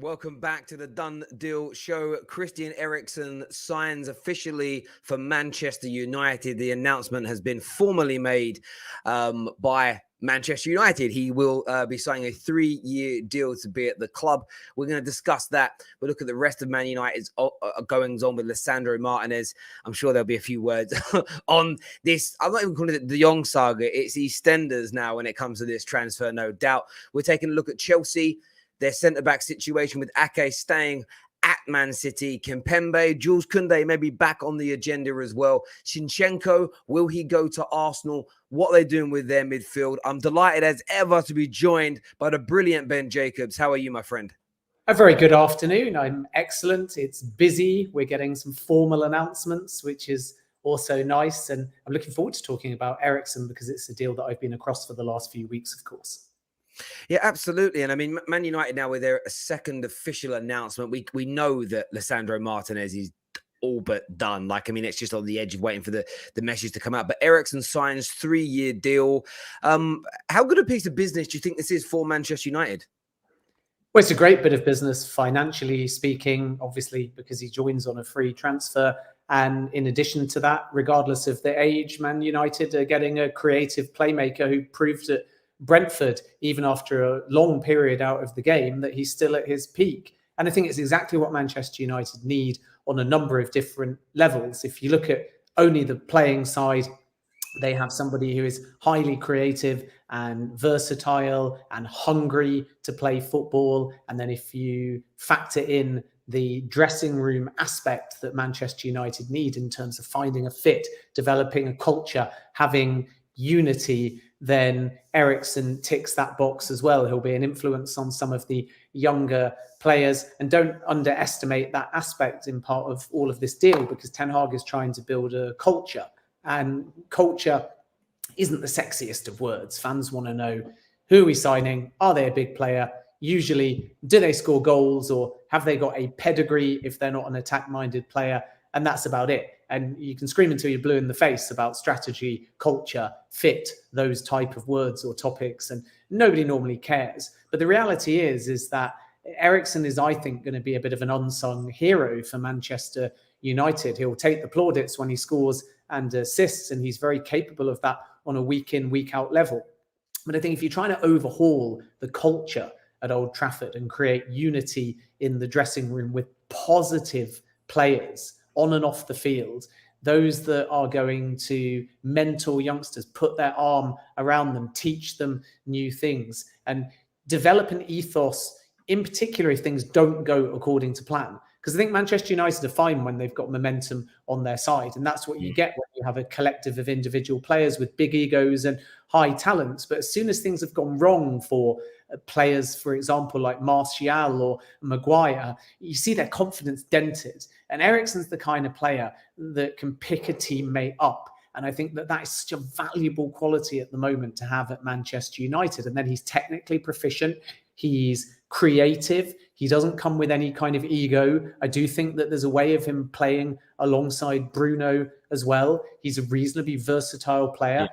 Welcome back to the Done Deal show. Christian Eriksen signs officially for Manchester United. The announcement has been formally made by Manchester United. He will be signing a 3-year deal to be at the club. We're going to discuss that. We'll look at the rest of Man United's goings on with Lisandro Martinez. I'm sure there'll be a few words on this. I'm not even calling it the Young saga. It's EastEnders now when it comes to this transfer, no doubt. We're taking a look at Chelsea, their centre-back situation with Ake staying at Man City. Kimpembe, Jules Kounde may be back on the agenda as well. Zinchenko, will he go to Arsenal? What are they doing with their midfield? I'm delighted as ever to be joined by the brilliant Ben Jacobs. How are you, my friend? A very good afternoon. I'm excellent. It's busy. We're getting some formal announcements, which is also nice. And I'm looking forward to talking about Eriksen because it's a deal that I've been across for the last few weeks, of course. Yeah, absolutely. And I mean, Man United now with their second official announcement, we know that Lisandro Martinez is all but done. Like, I mean, it's just on the edge of waiting for the message to come out. But Eriksen signs 3-year deal. How good a piece of business do you think this is for Manchester United? Well, it's a great bit of business financially speaking, obviously, because he joins on a free transfer. And in addition to that, regardless of the age, Man United are getting a creative playmaker who proved at Brentford, even after a long period out of the game, that he's still at his peak. And I think it's exactly what Manchester United need on a number of different levels. If you look at only the playing side, they have somebody who is highly creative and versatile and hungry to play football. And then if you factor in the dressing room aspect that Manchester United need in terms of finding a fit, developing a culture, having unity, then Eriksen ticks that box as well. He'll be an influence on some of the younger players. And don't underestimate that aspect in part of all of this deal, because Ten Hag is trying to build a culture. And culture isn't the sexiest of words. Fans want to know, who are we signing? Are they a big player? Usually, do they score goals, or have they got a pedigree if they're not an attack-minded player? And that's about it. And you can scream until you're blue in the face about strategy, culture, fit, those type of words or topics. And nobody normally cares. But the reality is that Eriksen is, I think, going to be a bit of an unsung hero for Manchester United. He'll take the plaudits when he scores and assists, and he's very capable of that on a week-in, week-out level. But I think if you're trying to overhaul the culture at Old Trafford and create unity in the dressing room with positive players on and off the field, those that are going to mentor youngsters, put their arm around them, teach them new things, and develop an ethos, in particular if things don't go according to plan. Because I think Manchester United are fine when they've got momentum on their side. And that's what you get when you have a collective of individual players with big egos and high talents. But as soon as things have gone wrong for players, for example, like Martial or Maguire, you see their confidence dented. And Eriksen's the kind of player that can pick a teammate up. And I think that that is such a valuable quality at the moment to have at Manchester United. And then he's technically proficient. He's creative. He doesn't come with any kind of ego. I do think that there's a way of him playing alongside Bruno as well. He's a reasonably versatile player.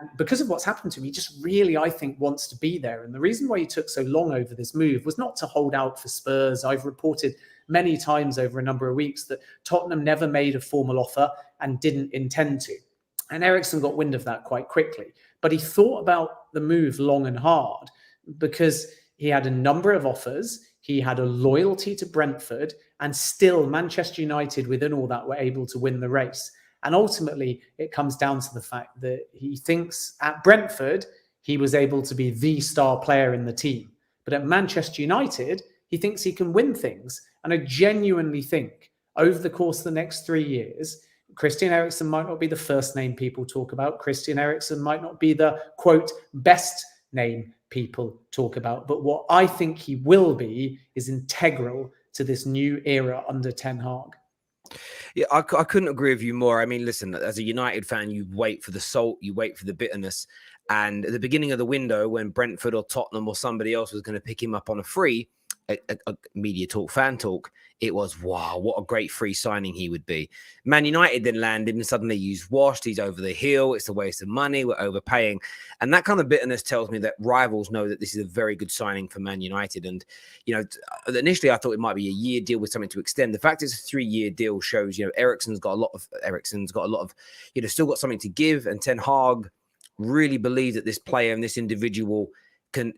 And because of what's happened to him, he just really, I think, wants to be there. And the reason why he took so long over this move was not to hold out for Spurs. I've reported many times over a number of weeks that Tottenham never made a formal offer and didn't intend to. And Eriksen got wind of that quite quickly. But he thought about the move long and hard because he had a number of offers. He had a loyalty to Brentford, and still Manchester United within all that were able to win the race. And ultimately, it comes down to the fact that he thinks at Brentford, he was able to be the star player in the team. But at Manchester United, he thinks he can win things. And I genuinely think over the course of the next 3 years, Christian Eriksen might not be the first name people talk about. Christian Eriksen might not be the, quote, best name people talk about. But what I think he will be is integral to this new era under Ten Hag. Yeah, I couldn't agree with you more. I mean, listen, as a United fan, you wait for the salt, you wait for the bitterness. And at the beginning of the window, when Brentford or Tottenham or somebody else was going to pick him up on a free, media talk, fan talk, it was, wow, what a great free signing he would be. Man United then landed and suddenly he's washed, he's over the hill, it's a waste of money, we're overpaying. And that kind of bitterness tells me that rivals know that this is a very good signing for Man United. And, initially I thought it might be a year deal with something to extend. The fact it's a 3-year deal shows, Eriksen's got a lot of, still got something to give. And Ten Hag really believes that this player and this individual can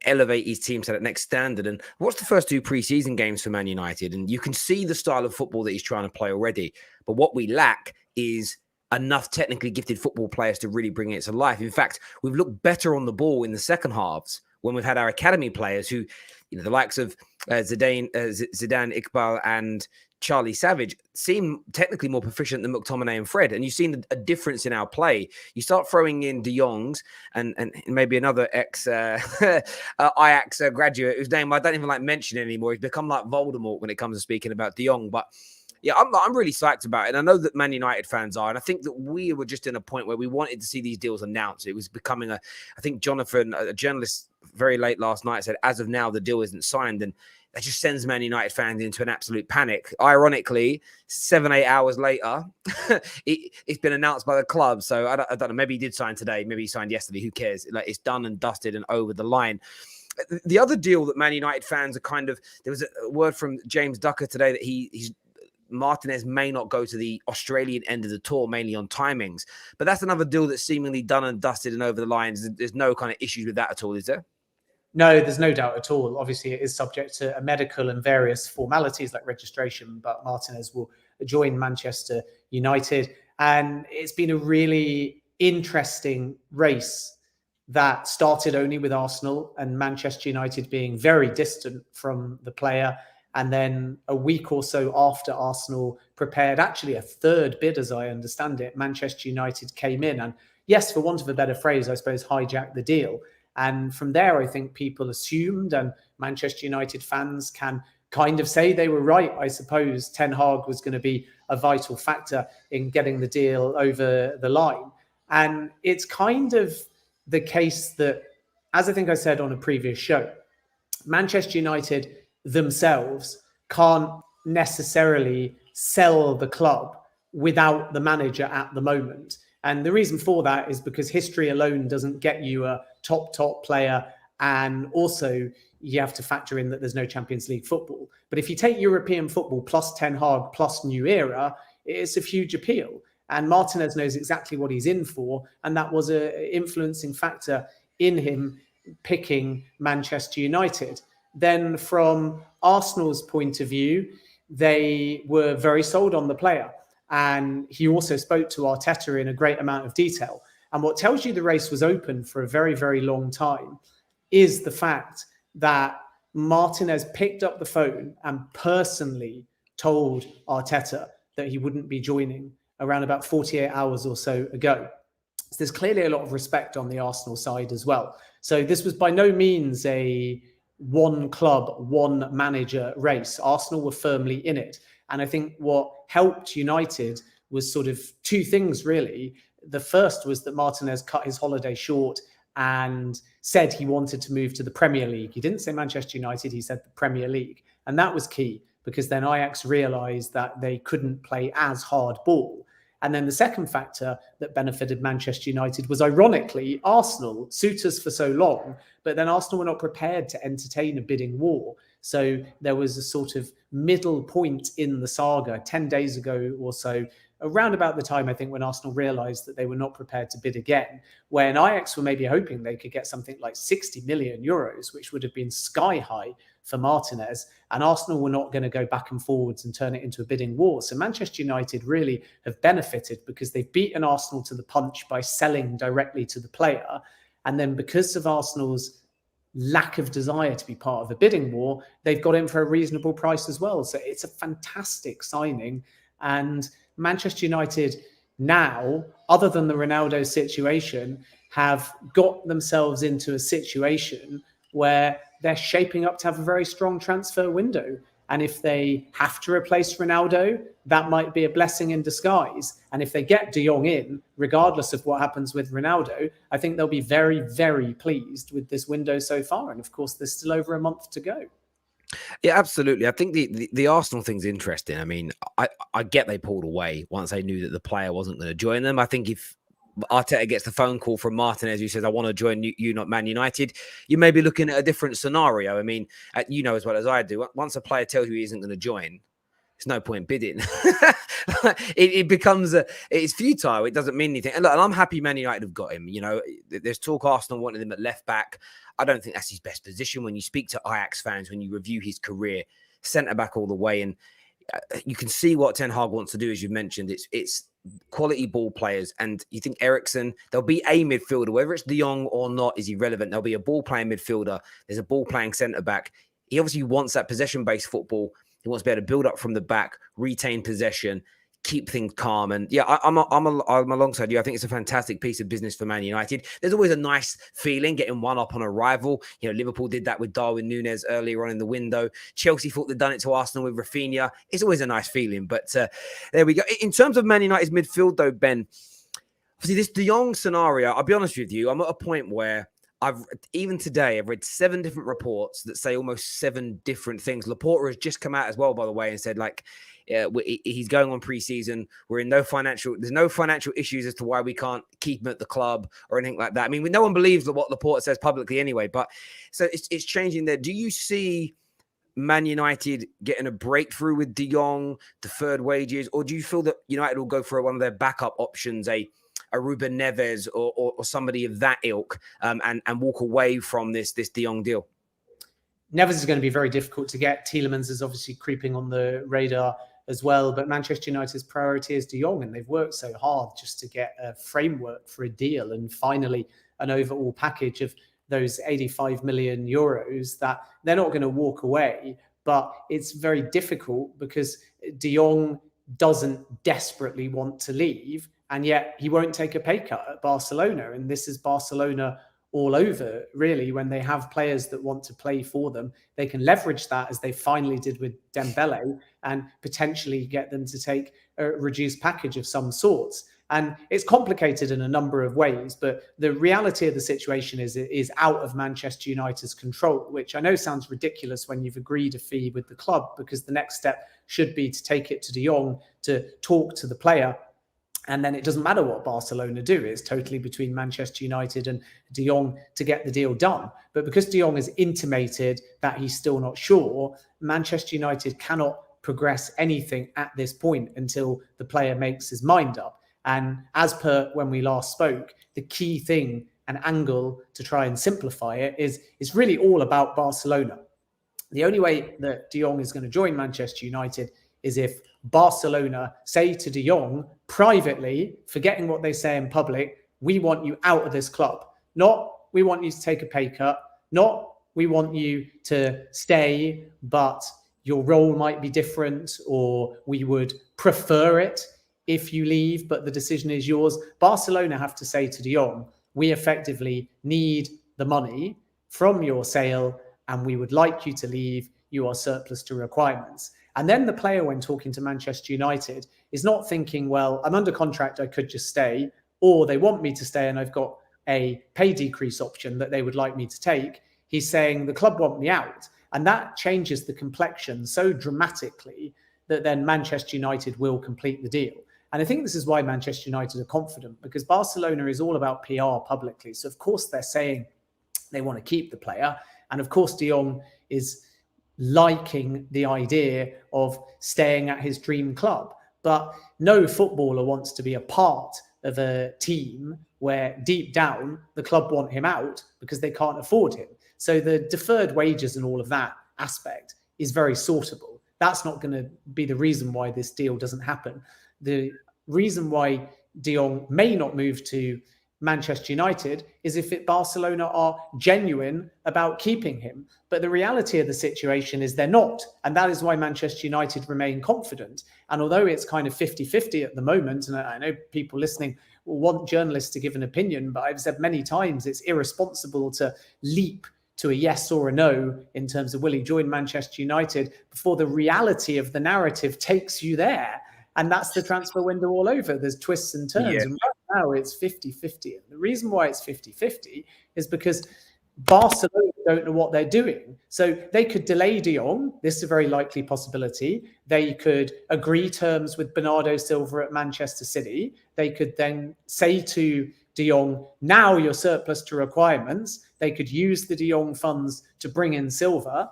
elevate his team to that next standard. And what's the first 2 preseason games for Man United? And you can see the style of football that he's trying to play already. But what we lack is enough technically gifted football players to really bring it to life. In fact, we've looked better on the ball in the second halves when we've had our academy players who, the likes of Zidane, Iqbal and Charlie Savage seem technically more proficient than McTominay and Fred. And you've seen a difference in our play. You start throwing in De Jongs and maybe another Ajax graduate whose name I don't even like mentioning anymore. He's become like Voldemort when it comes to speaking about De Jong. But yeah, I'm really psyched about it. And I know that Man United fans are. And I think that we were just in a point where we wanted to see these deals announced. It was becoming I think Jonathan, a journalist very late last night, said, as of now, the deal isn't signed. And that just sends Man United fans into an absolute panic. Ironically, 7-8 hours later, it's been announced by the club. So I don't know. Maybe he did sign today. Maybe he signed yesterday. Who cares? Like, it's done and dusted and over the line. The other deal that Man United fans are there was a word from James Ducker today that Martinez may not go to the Australian end of the tour, mainly on timings. But that's another deal that's seemingly done and dusted and over the lines. There's no kind of issues with that at all, is there? No, there's no doubt at all. Obviously, it is subject to a medical and various formalities like registration, but Martinez will join Manchester United. And it's been a really interesting race that started only with Arsenal and Manchester United being very distant from the player. And then a week or so after Arsenal prepared actually a 3rd bid, as I understand it, Manchester United came in and, yes, for want of a better phrase, I suppose, hijacked the deal. And from there, I think people assumed, and Manchester United fans can kind of say they were right, I suppose, Ten Hag was going to be a vital factor in getting the deal over the line. And it's kind of the case that, as I think I said on a previous show, Manchester United themselves can't necessarily sell the club without the manager at the moment. And the reason for that is because history alone doesn't get you a top player. And also you have to factor in that there's no Champions League football. But if you take European football plus Ten Hag plus new era, it's a huge appeal. And Martinez knows exactly what he's in for. And that was an influencing factor in him picking Manchester United. Then from Arsenal's point of view, they were very sold on the player. And he also spoke to Arteta in a great amount of detail. And what tells you the race was open for a very, very long time is the fact that Martinez picked up the phone and personally told Arteta that he wouldn't be joining around about 48 hours or so ago. So there's clearly a lot of respect on the Arsenal side as well. So this was by no means a one club, one manager race. Arsenal were firmly in it. And I think what helped United was sort of 2 things, really. The first was that Martinez cut his holiday short and said he wanted to move to the Premier League. He didn't say Manchester United, he said the Premier League. And that was key because then Ajax realised that they couldn't play as hard ball. And then the second factor that benefited Manchester United was, ironically, Arsenal, suitors for so long, but then Arsenal were not prepared to entertain a bidding war. So there was a sort of middle point in the saga 10 days ago or so, around about the time, I think, when Arsenal realised that they were not prepared to bid again, when Ajax were maybe hoping they could get something like 60 million euros, which would have been sky high for Martinez, and Arsenal were not going to go back and forwards and turn it into a bidding war. So Manchester United really have benefited because they've beaten Arsenal to the punch by selling directly to the player. And then because of Arsenal's lack of desire to be part of a bidding war, they've got him for a reasonable price as well. So it's a fantastic signing. And Manchester United now, other than the Ronaldo situation, have got themselves into a situation where they're shaping up to have a very strong transfer window. And if they have to replace Ronaldo, that might be a blessing in disguise. And if they get De Jong in, regardless of what happens with Ronaldo, I think they'll be very, very pleased with this window so far. And of course, there's still over a month to go. Yeah, absolutely. I think the Arsenal thing's interesting. I mean, I get they pulled away once they knew that the player wasn't going to join them. I think if Arteta gets the phone call from Martinez who says, I want to join you, not Man United, you may be looking at a different scenario. I mean, you know as well as I do, once a player tells you he isn't going to join, there's no point bidding. it becomes it's futile. It doesn't mean anything. And look, and I'm happy Man United have got him. You know, there's talk Arsenal wanted him at left back. I don't think that's his best position. When you speak to Ajax fans, when you review his career, centre back all the way, and you can see what Ten Hag wants to do, as you mentioned. It's quality ball players, and you think Eriksen, there'll be a midfielder, whether it's De Jong or not is irrelevant. There'll be a ball playing midfielder. There's a ball playing centre back. He obviously wants that possession based football. He wants to be able to build up from the back, retain possession, keep things calm. And yeah, I'm alongside you. I think it's a fantastic piece of business for Man United. There's always a nice feeling getting one up on a rival. You know, Liverpool did that with Darwin Núñez earlier on in the window. Chelsea thought they'd done it to Arsenal with Rafinha. It's always a nice feeling. But there we go. In terms of Man United's midfield, though, Ben, obviously this De Jong scenario, I'll be honest with you, I'm at a point where even today, I've read 7 different reports that say almost 7 different things. Laporta has just come out as well, by the way, and said, like, he's going on pre-season. There's no financial issues as to why we can't keep him at the club or anything like that. I mean, no one believes what Laporta says publicly anyway, but so it's changing there. Do you see Man United getting a breakthrough with De Jong, deferred wages, or do you feel that United will go for one of their backup options, a Ruben Neves or somebody of that ilk, and walk away from this De Jong deal? Neves is going to be very difficult to get. Tielemans is obviously creeping on the radar as well, but Manchester United's priority is De Jong, and they've worked so hard just to get a framework for a deal and finally an overall package of those 85 million euros that they're not going to walk away. But it's very difficult because De Jong doesn't desperately want to leave, and yet he won't take a pay cut at Barcelona. And this is Barcelona all over, really. When they have players that want to play for them, they can leverage that, as they finally did with Dembele, and potentially get them to take a reduced package of some sorts. And it's complicated in a number of ways, but the reality of the situation is out of Manchester United's control, which I know sounds ridiculous when you've agreed a fee with the club, because the next step should be to take it to De Jong to talk to the player. And then it doesn't matter what Barcelona do. It's totally between Manchester United and De Jong to get the deal done. But because De Jong has intimated that he's still not sure, Manchester United cannot progress anything at this point until the player makes his mind up. And as per when we last spoke, the key thing and angle to try and simplify it is it's really all about Barcelona. The only way that De Jong is going to join Manchester United is if Barcelona say to De Jong privately, forgetting what they say in public, we want you out of this club. Not we want you to take a pay cut. Not we want you to stay, but your role might be different, or we would prefer it if you leave, but the decision is yours. Barcelona have to say to De Jong, we effectively need the money from your sale and we would like you to leave. You are surplus to requirements. And then the player, when talking to Manchester United, is not thinking, well, I'm under contract, I could just stay, or they want me to stay and I've got a pay decrease option that they would like me to take. He's saying the club want me out. And that changes the complexion so dramatically that then Manchester United will complete the deal. And I think this is why Manchester United are confident, because Barcelona is all about PR publicly. So of course they're saying they want to keep the player. And of course De Jong is liking the idea of staying at his dream club. But no footballer wants to be a part of a team where deep down the club want him out because they can't afford him. So the deferred wages and all of that aspect is very sortable. That's not going to be the reason why this deal doesn't happen. The reason why De Jong may not move to Manchester United is if Barcelona are genuine about keeping him. But the reality of the situation is they're not. And that is why Manchester United remain confident. And although it's kind of 50-50 at the moment, and I know people listening will want journalists to give an opinion, but I've said many times it's irresponsible to leap to a yes or a no in terms of will he join Manchester United before the reality of the narrative takes you there. And that's the transfer window all over. There's twists and turns. Yeah. And right now it's 50-50. And the reason why it's 50-50 is because Barcelona don't know what they're doing. So they could delay De Jong. This is a very likely possibility. They could agree terms with Bernardo Silva at Manchester City. They could then say to De Jong, now you're surplus to requirements. They could use the De Jong funds to bring in Silva.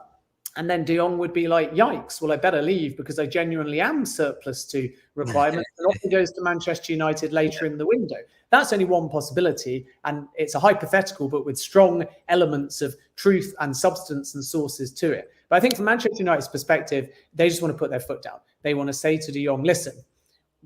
And then De Jong would be like, yikes, well, I better leave because I genuinely am surplus to requirements. And off he goes to Manchester United later in the window. That's only one possibility. And it's a hypothetical, but with strong elements of truth and substance and sources to it. But I think from Manchester United's perspective, they just want to put their foot down. They want to say to De Jong, listen,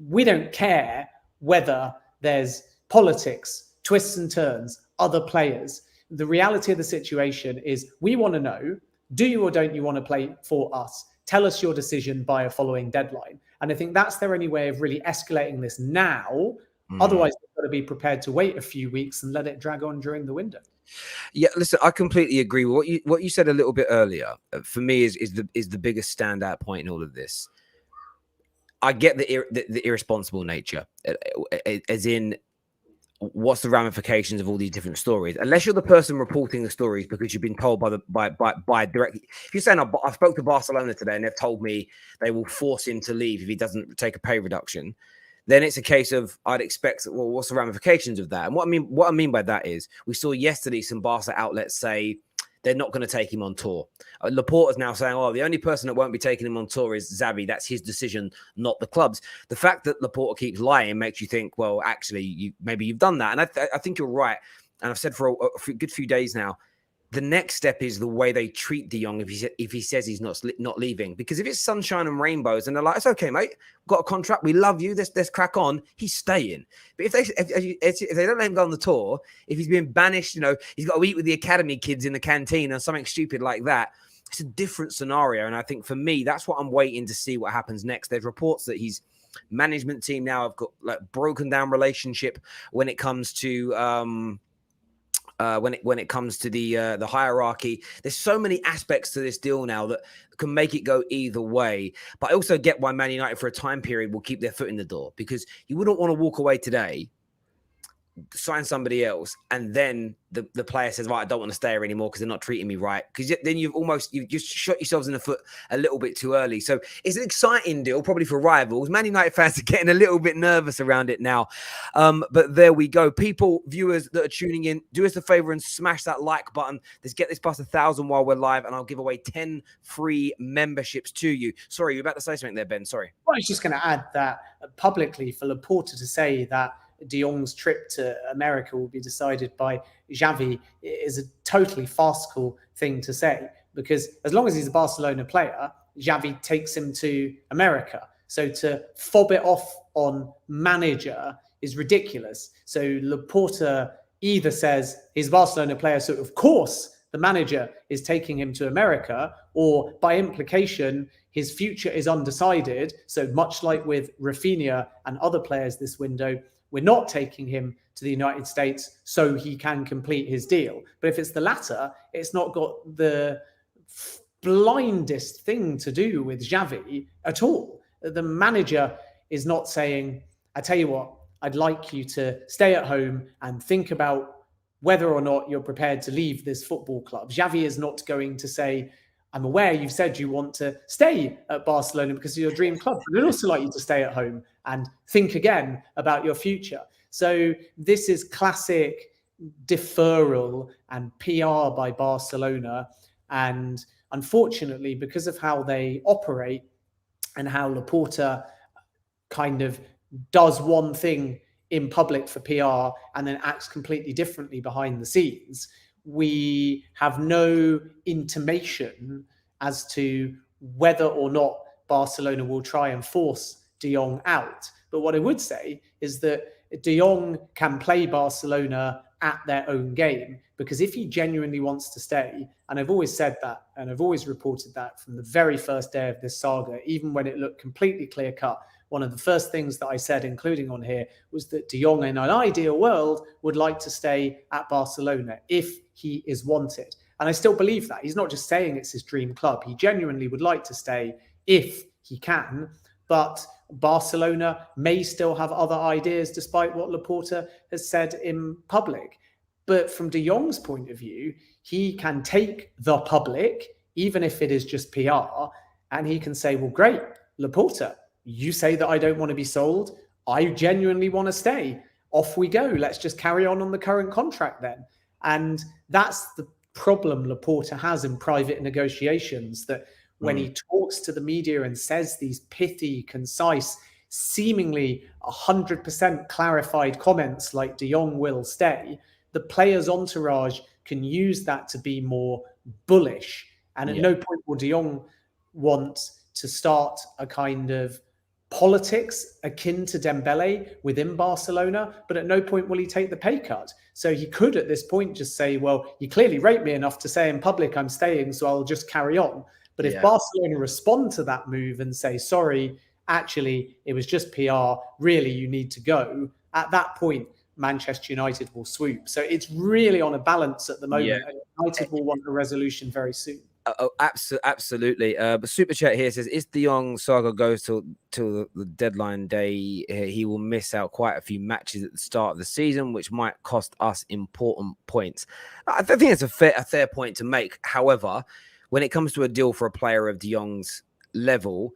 we don't care whether there's politics, twists and turns, other players. The reality of the situation is we want to know, do you or don't you want to play for us? Tell us your decision by a following deadline. And I think that's their only way of really escalating this now. Otherwise, they've got to be prepared to wait a few weeks and let it drag on during the window. Yeah, listen, I completely agree with what you said a little bit earlier. For me, is the biggest standout point in all of this. I get the irresponsible nature, as in, what's the ramifications of all these different stories? Unless you're the person reporting the stories because you've been told by directly. If you're saying I spoke to Barcelona today and they've told me they will force him to leave if he doesn't take a pay reduction, then it's a case of I'd expect, well, what's the ramifications of that? And what I mean by that is we saw yesterday some Barca outlets say they're not going to take him on tour. Laporta's now saying, oh, the only person that won't be taking him on tour is Xavi. That's his decision, not the club's. The fact that Laporta keeps lying makes you think, well, actually, maybe you've done that. And I think you're right. And I've said for a good few days now, the next step is the way they treat De Jong if he says he's not leaving. Because if it's sunshine and rainbows and they're like, it's okay, mate, we've got a contract, we love you, let's crack on, he's staying. But if they don't let him go on the tour, if he's been banished, he's got to eat with the academy kids in the canteen or something stupid like that, it's a different scenario. And I think for me, that's what I'm waiting to see what happens next. There's reports that his management team now have got like broken down relationship when it comes to when it comes to the hierarchy. There's so many aspects to this deal now that can make it go either way. But I also get why Man United for a time period will keep their foot in the door, because you wouldn't want to walk away today, sign somebody else, and then the player says, right, I don't want to stay here anymore because they're not treating me right. Because then you've just shot yourselves in the foot a little bit too early. So it's an exciting deal, probably for rivals. Man United fans are getting a little bit nervous around it now. But there we go. People, viewers that are tuning in, do us a favor and smash that like button. Let's get this past 1,000 while we're live, and I'll give away 10 free memberships to you. Sorry, you're about to say something there, Ben. Sorry. Well, I was just going to add that publicly for Laporta to say that De Jong's trip to America will be decided by Xavi is a totally farcical thing to say, because as long as he's a Barcelona player, Xavi takes him to America. So to fob it off on manager is ridiculous. So Laporta either says he's a Barcelona player, so of course the manager is taking him to America, or by implication, his future is undecided. So much like with Rafinha and other players this window, we're not taking him to the United States so he can complete his deal. But if it's the latter, it's not got the blindest thing to do with Xavi at all. The manager is not saying, I tell you what, I'd like you to stay at home and think about whether or not you're prepared to leave this football club. Xavi is not going to say, I'm aware you've said you want to stay at Barcelona because of your dream club, but I'd also like you to stay at home and think again about your future. So this is classic deferral and PR by Barcelona. And unfortunately, because of how they operate and how Laporta kind of does one thing in public for PR and then acts completely differently behind the scenes, we have no intimation as to whether or not Barcelona will try and force De Jong out. But what I would say is that De Jong can play Barcelona at their own game, because if he genuinely wants to stay, and I've always said that, and I've always reported that from the very first day of this saga, even when it looked completely clear-cut, one of the first things that I said, including on here, was that De Jong in an ideal world would like to stay at Barcelona if he is wanted. And I still believe that. He's not just saying it's his dream club. He genuinely would like to stay if he can. But Barcelona may still have other ideas, despite what Laporta has said in public. But from De Jong's point of view, he can take the public, even if it is just PR, and he can say, well, great, Laporta, you say that I don't want to be sold. I genuinely want to stay. Off we go. Let's just carry on the current contract then. And that's the problem Laporta has in private negotiations, that when he talks to the media and says these pithy, concise, seemingly 100% clarified comments like De Jong will stay, the player's entourage can use that to be more bullish. And at no point will De Jong want to start a kind of politics akin to Dembele within Barcelona, but at no point will he take the pay cut. So he could at this point just say, well, you clearly rate me enough to say in public I'm staying, so I'll just carry on. But if Barcelona respond to that move and say, sorry, actually, it was just PR, really, you need to go, at that point, Manchester United will swoop. So it's really on a balance at the moment. And United will want a resolution very soon. Oh, absolutely. But Super Chat here says, if De Jong saga goes till the deadline day, he will miss out quite a few matches at the start of the season, which might cost us important points. I think it's a fair point to make. However, when it comes to a deal for a player of De Jong's level,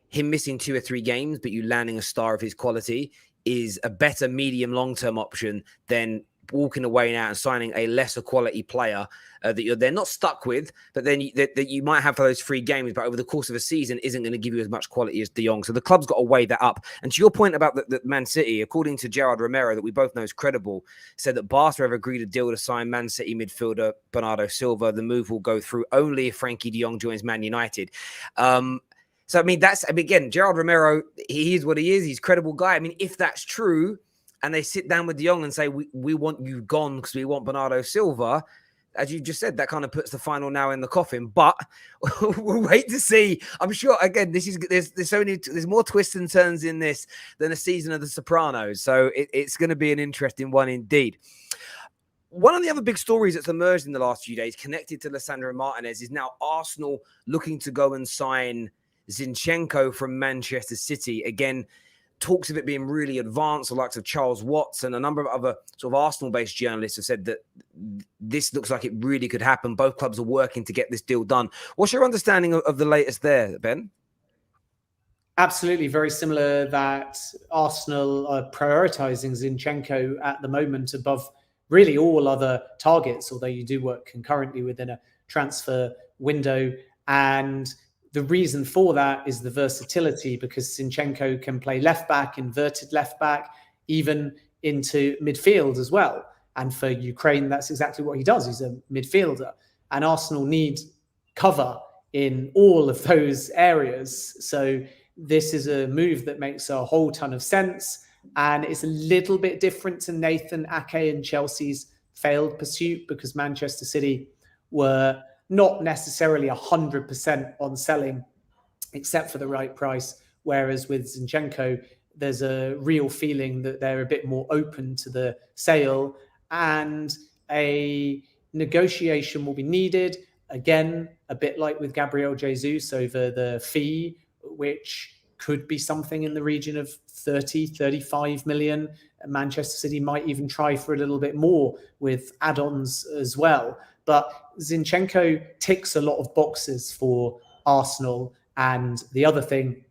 him missing 2 or 3 games, but you landing a star of his quality is a better medium long-term option than walking away now and signing a lesser quality player that you're then not stuck with, but then that you might have for those 3 games, but over the course of a season isn't going to give you as much quality as De Jong. So the club's got to weigh that up. And to your point about the Man City, according to Gerard Romero, that we both know is credible, said that Barca have agreed a deal to sign Man City midfielder Bernardo Silva. The move will go through only if Frankie De Jong joins Man United. So, I mean, again, Gerard Romero, he is what he is. He's a credible guy. I mean, if that's true, and they sit down with De Jong and say, we want you gone because we want Bernardo Silva, as you just said, that kind of puts the final nail in the coffin. But we'll wait to see. I'm sure, again, there's more twists and turns in this than a season of The Sopranos. So it's going to be an interesting one indeed. One of the other big stories that's emerged in the last few days connected to Lisandro Martinez is now Arsenal looking to go and sign Zinchenko from Manchester City. Again, talks of it being really advanced. The likes of Charles Watts and a number of other sort of Arsenal-based journalists have said that this looks like it really could happen. Both clubs are working to get this deal done. What's your understanding of the latest there, Ben? Absolutely, very similar that Arsenal are prioritising Zinchenko at the moment above really all other targets, although you do work concurrently within a transfer window. And the reason for that is the versatility, because Zinchenko can play left back, inverted left back, even into midfield as well. And for Ukraine, that's exactly what he does. He's a midfielder. And Arsenal need cover in all of those areas. So this is a move that makes a whole ton of sense. And it's a little bit different to Nathan Ake and Chelsea's failed pursuit, because Manchester City were not necessarily 100% on selling, except for the right price. Whereas with Zinchenko, there's a real feeling that they're a bit more open to the sale, and a negotiation will be needed. Again, a bit like with Gabriel Jesus over the fee, which could be something in the region of 30, 35 million. Manchester City might even try for a little bit more with add-ons as well. But Zinchenko ticks a lot of boxes for Arsenal. And the other thing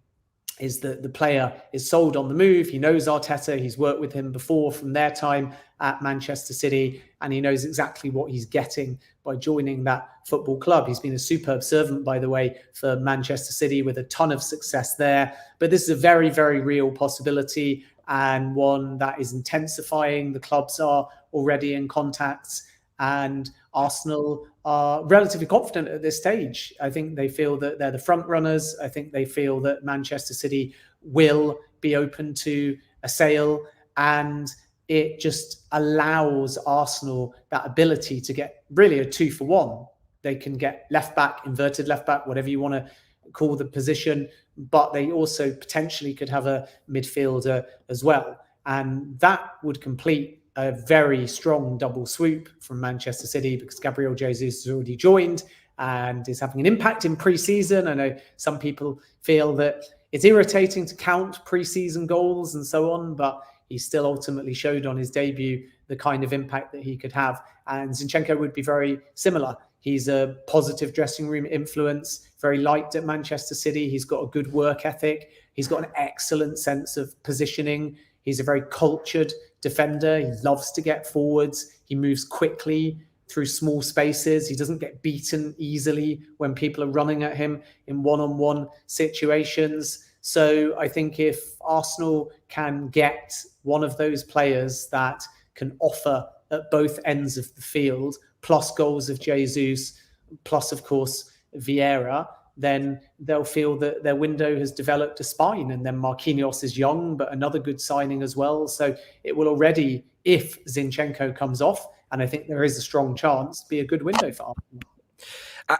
is that the player is sold on the move. He knows Arteta. He's worked with him before from their time at Manchester City, and he knows exactly what he's getting by joining that football club. He's been a superb servant, by the way, for Manchester City, with a ton of success there. But this is a very, very real possibility, and one that is intensifying. The clubs are already in contact, and Arsenal are relatively confident at this stage. I think they feel that they're the front runners. I think they feel that Manchester City will be open to a sale, and it just allows Arsenal that ability to get really a 2-for-1. They can get left back, inverted left back, whatever you want to call the position, but they also potentially could have a midfielder as well. And that would complete a very strong double swoop from Manchester City, because Gabriel Jesus has already joined and is having an impact in pre-season. I know some people feel that it's irritating to count pre-season goals and so on, but he still ultimately showed on his debut the kind of impact that he could have. And Zinchenko would be very similar. He's a positive dressing room influence, very liked at Manchester City. He's got a good work ethic. He's got an excellent sense of positioning. He's a very cultured defender. He loves to get forwards. He moves quickly through small spaces. He doesn't get beaten easily when people are running at him in one-on-one situations. So I think if Arsenal can get one of those players that can offer at both ends of the field, plus goals of Jesus, plus, of course, Vieira, then they'll feel that their window has developed a spine. And then Marquinhos is young, but another good signing as well. So it will already, if Zinchenko comes off, and I think there is a strong chance, be a good window for Arsenal.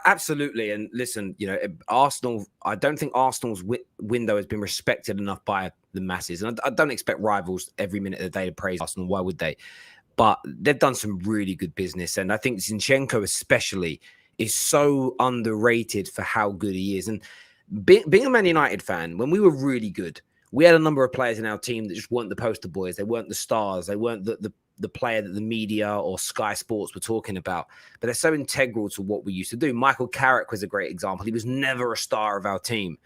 Absolutely. And listen, Arsenal, I don't think Arsenal's window has been respected enough by the masses. And I don't expect rivals every minute of the day to praise Arsenal. Why would they? But they've done some really good business. And I think Zinchenko especially is so underrated for how good he is. And being a Man United fan, when we were really good, we had a number of players in our team that just weren't the poster boys. They weren't the stars. They weren't the player that the media or Sky Sports were talking about. But they're so integral to what we used to do. Michael Carrick was a great example. He was never a star of our team.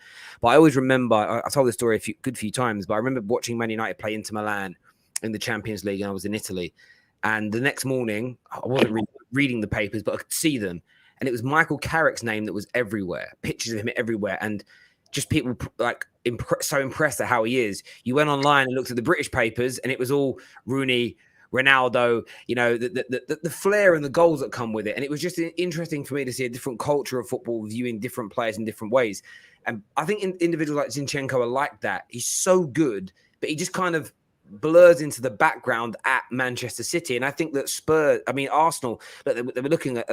But I always remember, I told this story a good few times, but I remember watching Man United play Inter Milan in the Champions League, and I was in Italy. And the next morning, I wasn't reading the papers, but I could see them. And it was Michael Carrick's name that was everywhere, pictures of him everywhere. And just people like so impressed at how he is. You went online and looked at the British papers, and it was all Rooney, Ronaldo, the flair and the goals that come with it. And it was just interesting for me to see a different culture of football, viewing different players in different ways. And I think individuals like Zinchenko are like that. He's so good, but he just kind of blurs into the background at Manchester City. And I think that Arsenal, they were looking at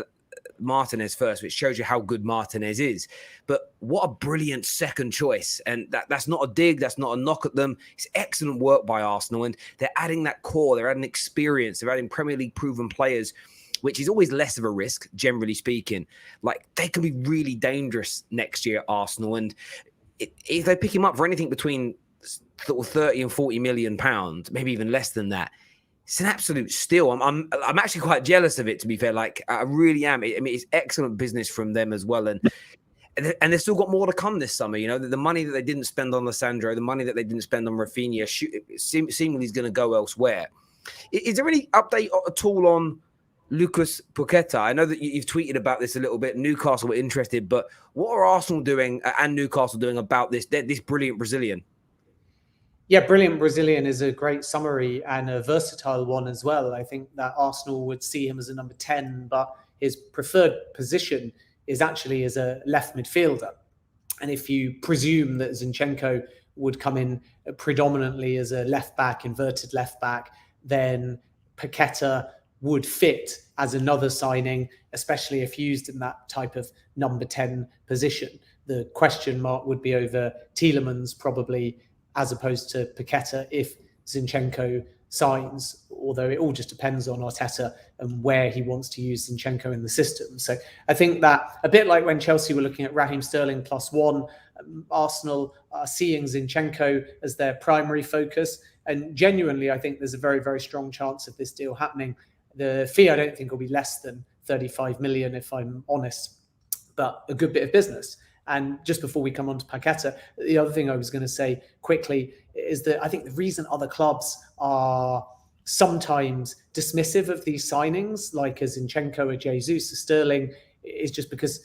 Martinez first, which shows you how good Martinez is. But what a brilliant second choice. And that's not a dig, that's not a knock at them. It's excellent work by Arsenal. And they're adding that core, they're adding experience, they're adding Premier League proven players, which is always less of a risk, generally speaking. Like, they can be really dangerous next year, Arsenal. And if they pick him up for anything between 30 and 40 million pounds, maybe even less than that, it's an absolute steal. I'm actually quite jealous of it, to be fair. Like, I really am. I mean, it's excellent business from them as well. And they've still got more to come this summer. The money that they didn't spend on Lissandro, the money that they didn't spend on Rafinha, seemingly is going to go elsewhere. Is there any update at all on Lucas Paqueta? I know that you've tweeted about this a little bit. Newcastle were interested, but what are Arsenal doing and Newcastle doing about this brilliant Brazilian? Yeah, brilliant Brazilian is a great summary and a versatile one as well. I think that Arsenal would see him as a number 10, but his preferred position is actually as a left midfielder. And if you presume that Zinchenko would come in predominantly as a left back, inverted left back, then Paqueta would fit as another signing, especially if used in that type of number 10 position. The question mark would be over Tielemans probably, as opposed to Paqueta if Zinchenko signs, although it all just depends on Arteta and where he wants to use Zinchenko in the system. So I think that a bit like when Chelsea were looking at Raheem Sterling +1, Arsenal are seeing Zinchenko as their primary focus. And genuinely, I think there's a very, very strong chance of this deal happening. The fee, I don't think, will be less than 35 million, if I'm honest, but a good bit of business. And just before we come on to Paqueta, the other thing I was going to say quickly is that I think the reason other clubs are sometimes dismissive of these signings, like as Zinchenko or Jesus or Sterling, is just because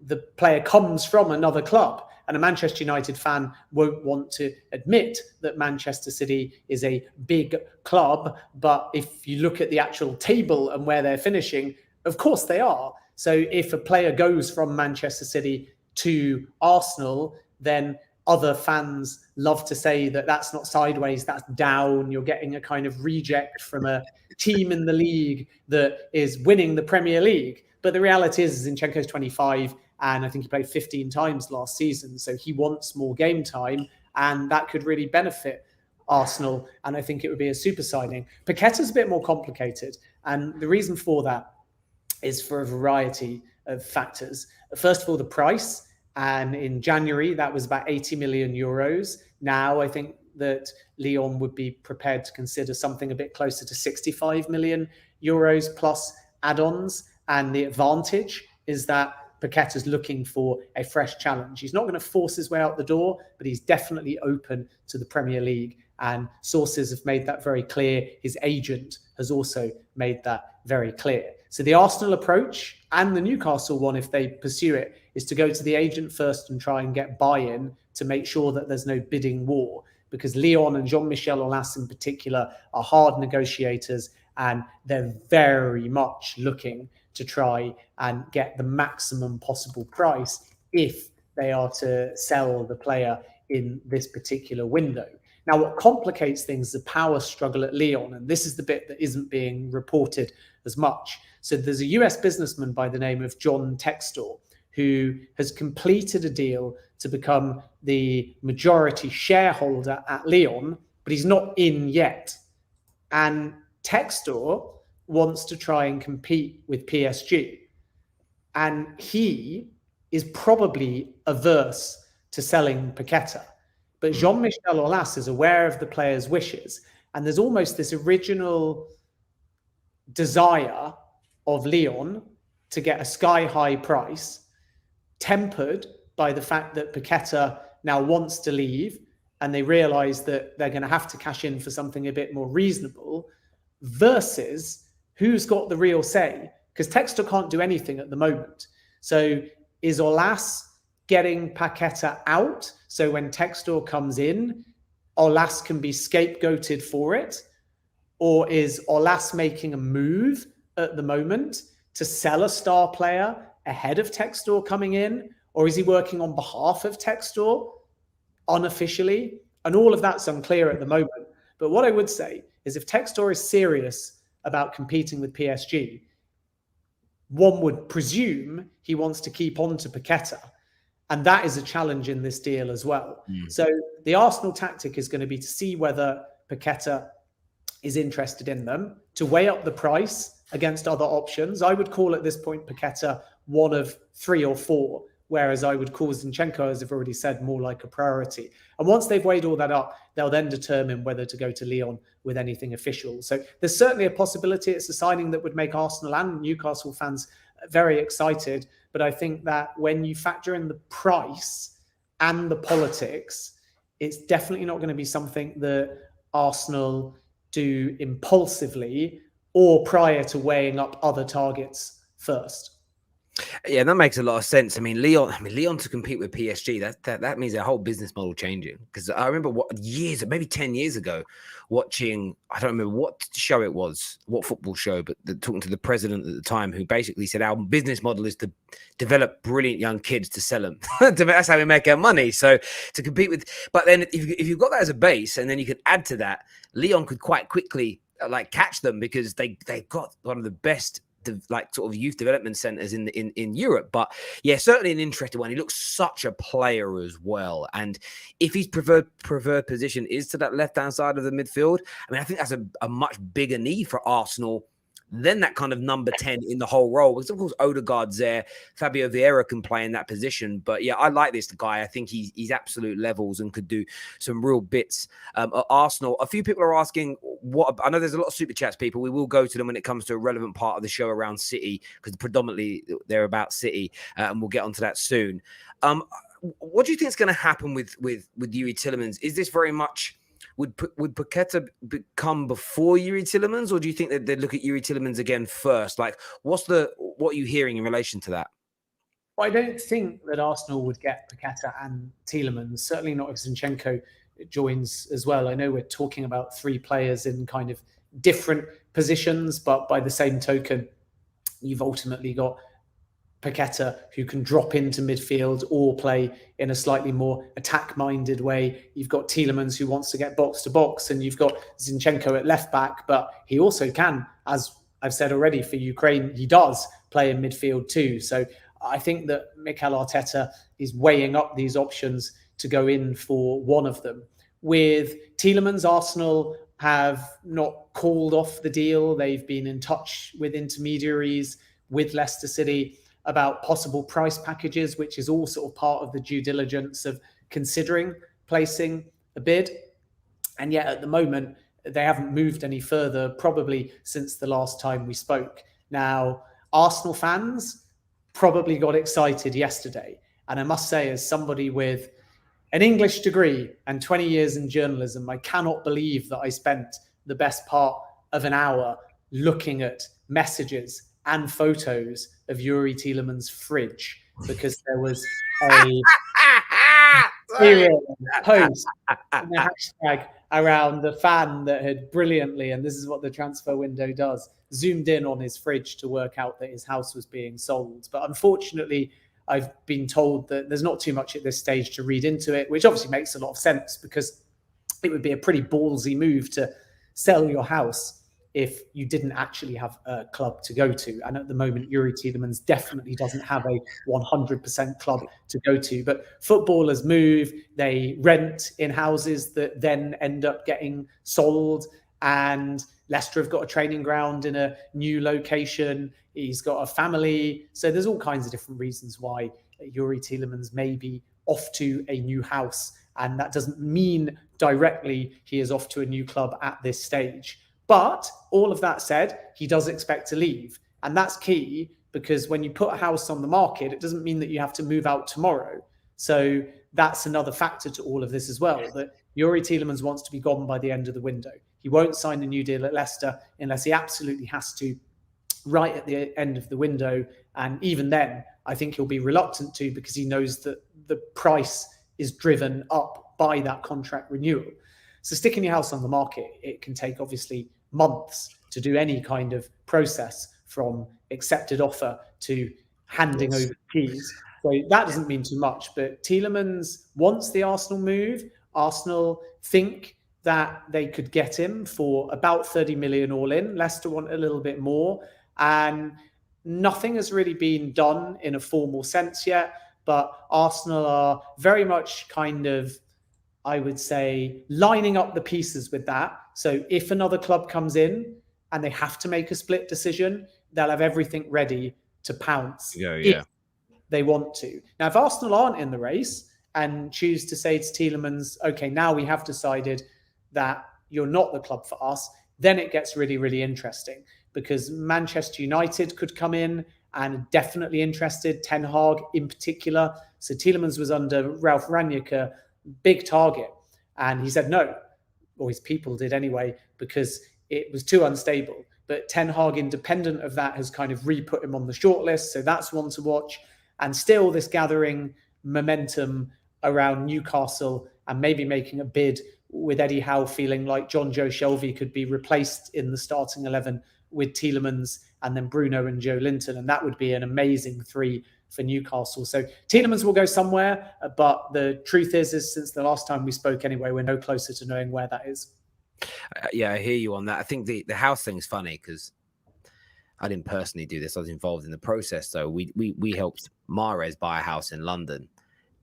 the player comes from another club. And a Manchester United fan won't want to admit that Manchester City is a big club. But if you look at the actual table and where they're finishing, of course they are. So if a player goes from Manchester City to Arsenal, then other fans love to say that that's not sideways, that's down. You're getting a kind of reject from a team in the league that is winning the Premier League. But the reality is Zinchenko's 25, and I think he played 15 times last season. So he wants more game time, and that could really benefit Arsenal. And I think it would be a super signing. Paqueta's a bit more complicated. And the reason for that is for a variety of factors. First of all, the price. And in January, that was about 80 million euros. Now, I think that Lyon would be prepared to consider something a bit closer to 65 million euros plus add-ons. And the advantage is that Paqueta's looking for a fresh challenge. He's not going to force his way out the door, but he's definitely open to the Premier League. And sources have made that very clear. His agent has also made that very clear. So the Arsenal approach and the Newcastle one, if they pursue it, is to go to the agent first and try and get buy-in to make sure that there's no bidding war. Because Lyon and Jean-Michel Aulas in particular are hard negotiators, and they're very much looking to try and get the maximum possible price if they are to sell the player in this particular window. Now, what complicates things is the power struggle at Lyon, and this is the bit that isn't being reported as much. So there's a US businessman by the name of John Textor who has completed a deal to become the majority shareholder at Lyon, but he's not in yet. And Textor wants to try and compete with PSG. And he is probably averse to selling Paqueta. But Jean-Michel Aulas is aware of the player's wishes. And there's almost this original desire of Lyon to get a sky-high price, tempered by the fact that Paqueta now wants to leave and they realize that they're going to have to cash in for something a bit more reasonable, versus who's got the real say? Because Textor can't do anything at the moment. So is Aulas getting Paqueta out so when Textor comes in, Aulas can be scapegoated for it? Or is Aulas making a move at the moment to sell a star player ahead of Textor coming in? Or is he working on behalf of Textor unofficially? And all of that's unclear at the moment. But what I would say is if Textor is serious about competing with PSG, one would presume he wants to keep on to Paqueta. And that is a challenge in this deal as well. So the Arsenal tactic is going to be to see whether Paqueta is interested in them, to weigh up the price against other options. I would call at this point Paqueta one of 3 or 4, whereas I would call Zinchenko, as I've already said, more like a priority. And once they've weighed all that up, they'll then determine whether to go to Lyon with anything official. So there's certainly a possibility it's a signing that would make Arsenal and Newcastle fans very excited. But I think that when you factor in the price and the politics, it's definitely not going to be something that Arsenal do impulsively or prior to weighing up other targets first. Yeah, that makes a lot of sense. I mean, Lyon to compete with PSG, that means their whole business model changing. Because I remember maybe 10 years ago, watching, I don't remember what show it was, what football show, but talking to the president at the time, who basically said our business model is to develop brilliant young kids to sell them. That's how we make our money. So to compete with, but then if you've got that as a base, and then you could add to that, Lyon could quite quickly catch them, because they've got one of the best sort of youth development centers in Europe. But yeah, certainly an interesting one. He looks such a player as well. And if his preferred position is to that left-hand side of the midfield, I mean, I think that's a much bigger need for Arsenal than that kind of number 10 in the whole role. Because of course, Odegaard's there. Fabio Vieira can play in that position. But yeah, I like this guy. I think he's absolute levels and could do some real bits at Arsenal. A few people are asking, I know there's a lot of super chats, people. We will go to them when it comes to a relevant part of the show around City, because predominantly they're about City, and we'll get onto that soon. What do you think is going to happen with Youri Tielemans? Is this very much... Would Paqueta come before Youri Tielemans, or do you think that they'd look at Youri Tielemans again first? Like, what are you hearing in relation to that? Well, I don't think that Arsenal would get Paqueta and Tielemans, certainly not if Zinchenko joins as well. I know we're talking about 3 players in kind of different positions, but by the same token, you've ultimately got Paqueta, who can drop into midfield or play in a slightly more attack-minded way. You've got Tielemans, who wants to get box to box, and you've got Zinchenko at left back, but he also can, as I've said already, for Ukraine, he does play in midfield too. So I think that Mikel Arteta is weighing up these options to go in for one of them. With Tielemans, Arsenal have not called off the deal. They've been in touch with intermediaries, with Leicester City, about possible price packages, which is all sort of part of the due diligence of considering placing a bid. And yet at the moment, they haven't moved any further, probably since the last time we spoke. Now, Arsenal fans probably got excited yesterday. And I must say, as somebody with an English degree and 20 years in journalism, I cannot believe that I spent the best part of an hour looking at messages and photos of Yuri Tielemans' fridge, because there was a serial post and a hashtag around the fan that had brilliantly, and this is what the transfer window does, zoomed in on his fridge to work out that his house was being sold. But unfortunately, I've been told that there's not too much at this stage to read into it, which obviously makes a lot of sense, because it would be a pretty ballsy move to sell your house if you didn't actually have a club to go to. And at the moment, Yuri Tielemans definitely doesn't have a 100% club to go to. But footballers move, they rent in houses that then end up getting sold. And Leicester have got a training ground in a new location. He's got a family. So there's all kinds of different reasons why Yuri Tielemans may be off to a new house. And that doesn't mean directly he is off to a new club at this stage. But all of that said, he does expect to leave. And that's key, because when you put a house on the market, it doesn't mean that you have to move out tomorrow. So that's another factor to all of this as well, that Yuri Tielemans wants to be gone by the end of the window. He won't sign a new deal at Leicester unless he absolutely has to, right at the end of the window. And even then, I think he'll be reluctant to, because he knows that the price is driven up by that contract renewal. So sticking your house on the market, it can take obviously months to do any kind of process, from accepted offer to handing over the keys. So that doesn't mean too much. But Tielemans wants the Arsenal move. Arsenal think that they could get him for about 30 million all in. Leicester want a little bit more. And nothing has really been done in a formal sense yet. But Arsenal are very much kind of, I would say, lining up the pieces with that. So if another club comes in and they have to make a split decision, they'll have everything ready to pounce if they want to. Now, if Arsenal aren't in the race and choose to say to Tielemans, okay, now we have decided that you're not the club for us, then it gets really, really interesting, because Manchester United could come in and definitely interested, Ten Hag in particular. So Tielemans was under Ralf Rangnick, big target, and he said no, or his people did anyway, because it was too unstable. But Ten Hag, independent of that, has kind of re-put him on the shortlist, so that's one to watch. And still this gathering momentum around Newcastle and maybe making a bid, with Eddie Howe feeling like John Joe Shelby could be replaced in the starting 11 with Tielemans and then Bruno and Joe Linton, and that would be an amazing three for Newcastle. So Tielemans will go somewhere, but the truth is since the last time we spoke anyway, we're no closer to knowing where that is. Yeah, I hear you on that. I think the house thing is funny, because I didn't personally do this. I was involved in the process. So we helped Mahrez buy a house in London,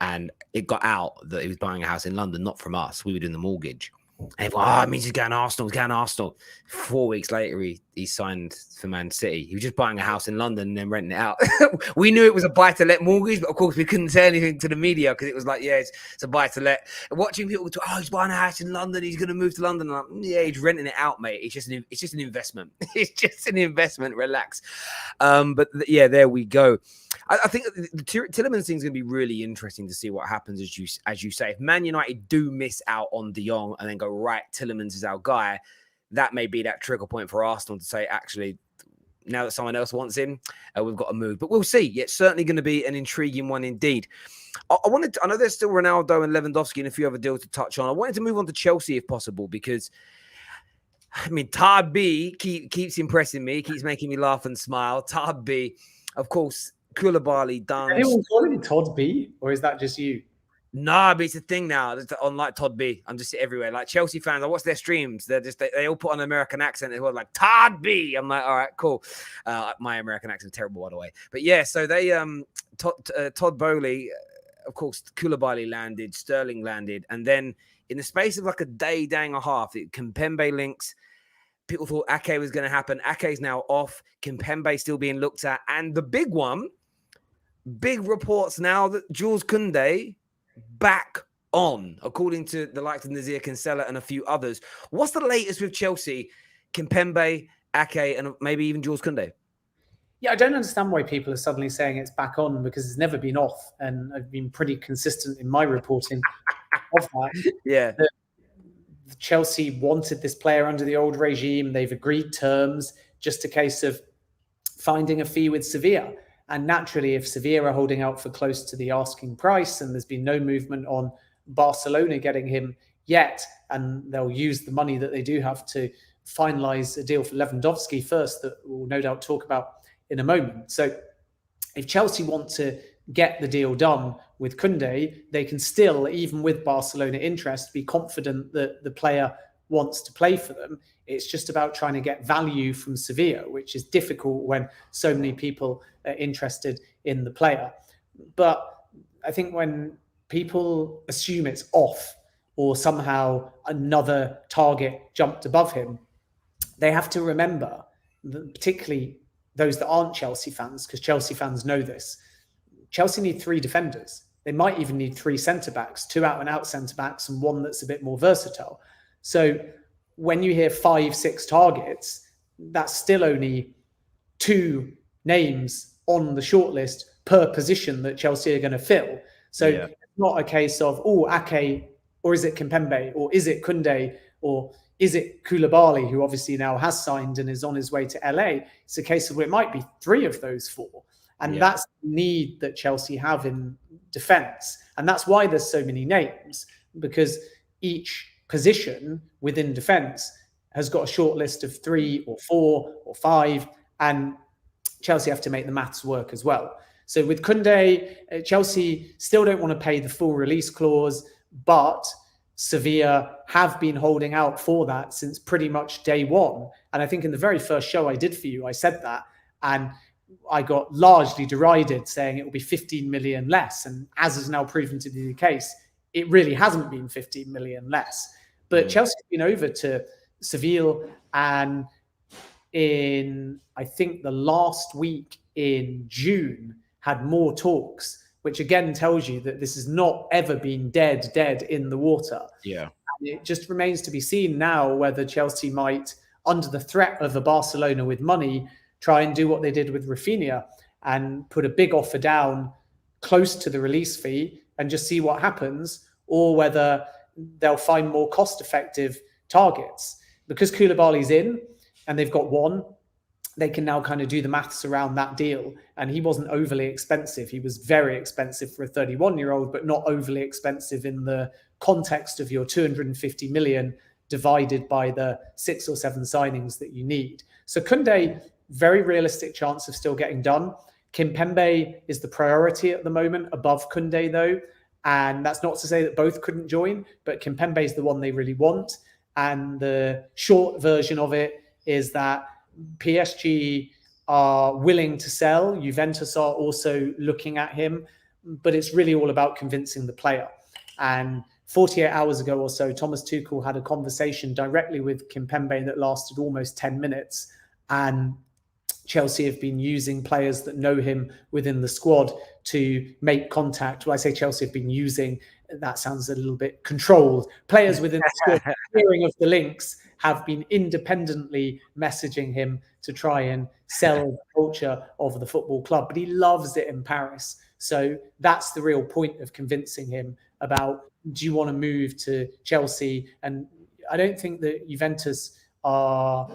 and it got out that he was buying a house in London, not from us. We were doing the mortgage. And everyone, it means he's going to Arsenal. He's going to Arsenal. 4 weeks later, he signed for Man City. He was just buying a house in London and then renting it out. We knew it was a buy-to-let mortgage, but of course we couldn't say anything to the media, because it was like, yeah, it's a buy-to-let. And watching people talk, he's buying a house in London. He's going to move to London. I'm like, yeah, he's renting it out, mate. It's just an investment. It's just an investment. Relax. But yeah, there we go. I think the Tielemans thing is going to be really interesting to see what happens, as you say. If Man United do miss out on De Jong and then go, right, Tielemans is our guy, that may be that trigger point for Arsenal to say, actually, now that someone else wants him, we've got to move. But we'll see. It's certainly going to be an intriguing one indeed. I know there's still Ronaldo and Lewandowski and a few other deals to touch on. I wanted to move on to Chelsea if possible, because I mean, Todd B keeps impressing me, keeps making me laugh and smile. Todd B, of course, Koulibaly done. Anyone calling me Todd B, or is that just you? Nah, but it's a thing now. On like Todd B, I'm just everywhere. Like Chelsea fans, I watch their streams. They all put on an American accent as well, like Todd B. I'm like, all right, cool. My American accent is terrible, by the way. But yeah, so they Todd Bowley, of course, Koulibaly landed, Sterling landed, and then in the space of like a day and a half, Kimpembe links. People thought Ake was going to happen. Ake's now off. Kimpembe still being looked at, and the big reports now that Jules Kounde back on, according to the likes of Nazir Kinsella and a few others. What's the latest with Chelsea, Kimpembe, Ake, and maybe even Jules Kounde? Yeah, I don't understand why people are suddenly saying it's back on, because it's never been off. And I've been pretty consistent in my reporting of that. Yeah. Chelsea wanted this player under the old regime. They've agreed terms, just a case of finding a fee with Sevilla. And naturally, if Sevilla are holding out for close to the asking price and there's been no movement on Barcelona getting him yet, and they'll use the money that they do have to finalise a deal for Lewandowski first, that we'll no doubt talk about in a moment. So if Chelsea want to get the deal done with Kounde, they can still, even with Barcelona interest, be confident that the player wants to play for them. It's just about trying to get value from Sevilla, which is difficult when so many people are interested in the player. But I think when people assume it's off or somehow another target jumped above him, they have to remember that, particularly those that aren't Chelsea fans, because Chelsea fans know this, Chelsea need 3 defenders. They might even need 3 centre-backs, 2 out-and-out centre-backs and 1 that's a bit more versatile. So when you hear 5, 6 targets, that's still only 2 names on the shortlist per position that Chelsea are going to fill. So it's not a case of, Ake, or is it Kimpembe, or is it Kounde, or is it Koulibaly, who obviously now has signed and is on his way to LA? It's a case of, it might be 3 of those 4. And that's the need that Chelsea have in defence. And that's why there's so many names, because each position within defence has got a short list of 3 or 4 or 5, and Chelsea have to make the maths work as well. So with Kounde, Chelsea still don't want to pay the full release clause, but Sevilla have been holding out for that since pretty much day one. And I think in the very first show I did for you, I said that, and I got largely derided, saying it will be 15 million less. And as is now proven to be the case, it really hasn't been 15 million less. But Chelsea have been over to Seville, and in, I think, the last week in June, had more talks, which again tells you that this has not ever been dead in the water. Yeah. And it just remains to be seen now whether Chelsea might, under the threat of a Barcelona with money, try and do what they did with Rafinha and put a big offer down close to the release fee and just see what happens, or whether they'll find more cost-effective targets. Because Koulibaly's in and they've got 1, they can now kind of do the maths around that deal. And he wasn't overly expensive. He was very expensive for a 31-year-old, but not overly expensive in the context of your 250 million divided by the 6 or 7 signings that you need. So Kounde, very realistic chance of still getting done. Kimpembe is the priority at the moment above Kounde, though. And that's not to say that both couldn't join, but Kimpembe is the one they really want. And the short version of it is that PSG are willing to sell. Juventus are also looking at him, but it's really all about convincing the player. And 48 hours ago or so, Thomas Tuchel had a conversation directly with Kimpembe that lasted almost 10 minutes. And Chelsea have been using players that know him within the squad to make contact. Well, I say Chelsea have been using, that sounds a little bit controlled. Players within the squad, hearing of the links, have been independently messaging him to try and sell the culture of the football club. But he loves it in Paris. So that's the real point of convincing him about, do you want to move to Chelsea? And I don't think that Juventus are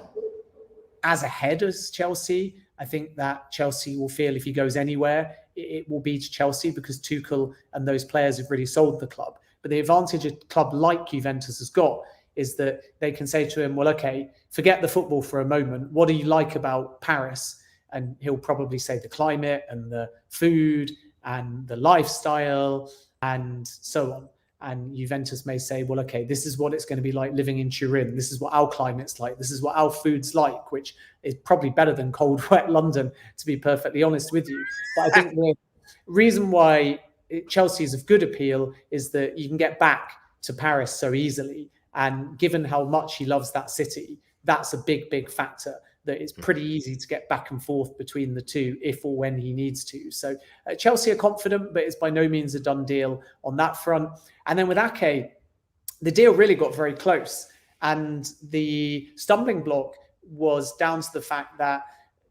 as ahead as Chelsea. I think that Chelsea will feel if he goes anywhere, it will be to Chelsea, because Tuchel and those players have really sold the club. But the advantage a club like Juventus has got is that they can say to him, well, okay, forget the football for a moment. What do you like about Paris? And he'll probably say the climate and the food and the lifestyle and so on. And Juventus may say, well, okay, this is what it's going to be like living in Turin. This is what our climate's like. This is what our food's like, which is probably better than cold, wet London, to be perfectly honest with you. But I think the reason why Chelsea is of good appeal is that you can get back to Paris so easily. And given how much he loves that city, that's a big, big factor. that it's pretty easy to get back and forth between the two if or when he needs to. So Chelsea are confident, but it's by no means a done deal on that front. And then with Ake, the deal really got very close. And the stumbling block was down to the fact that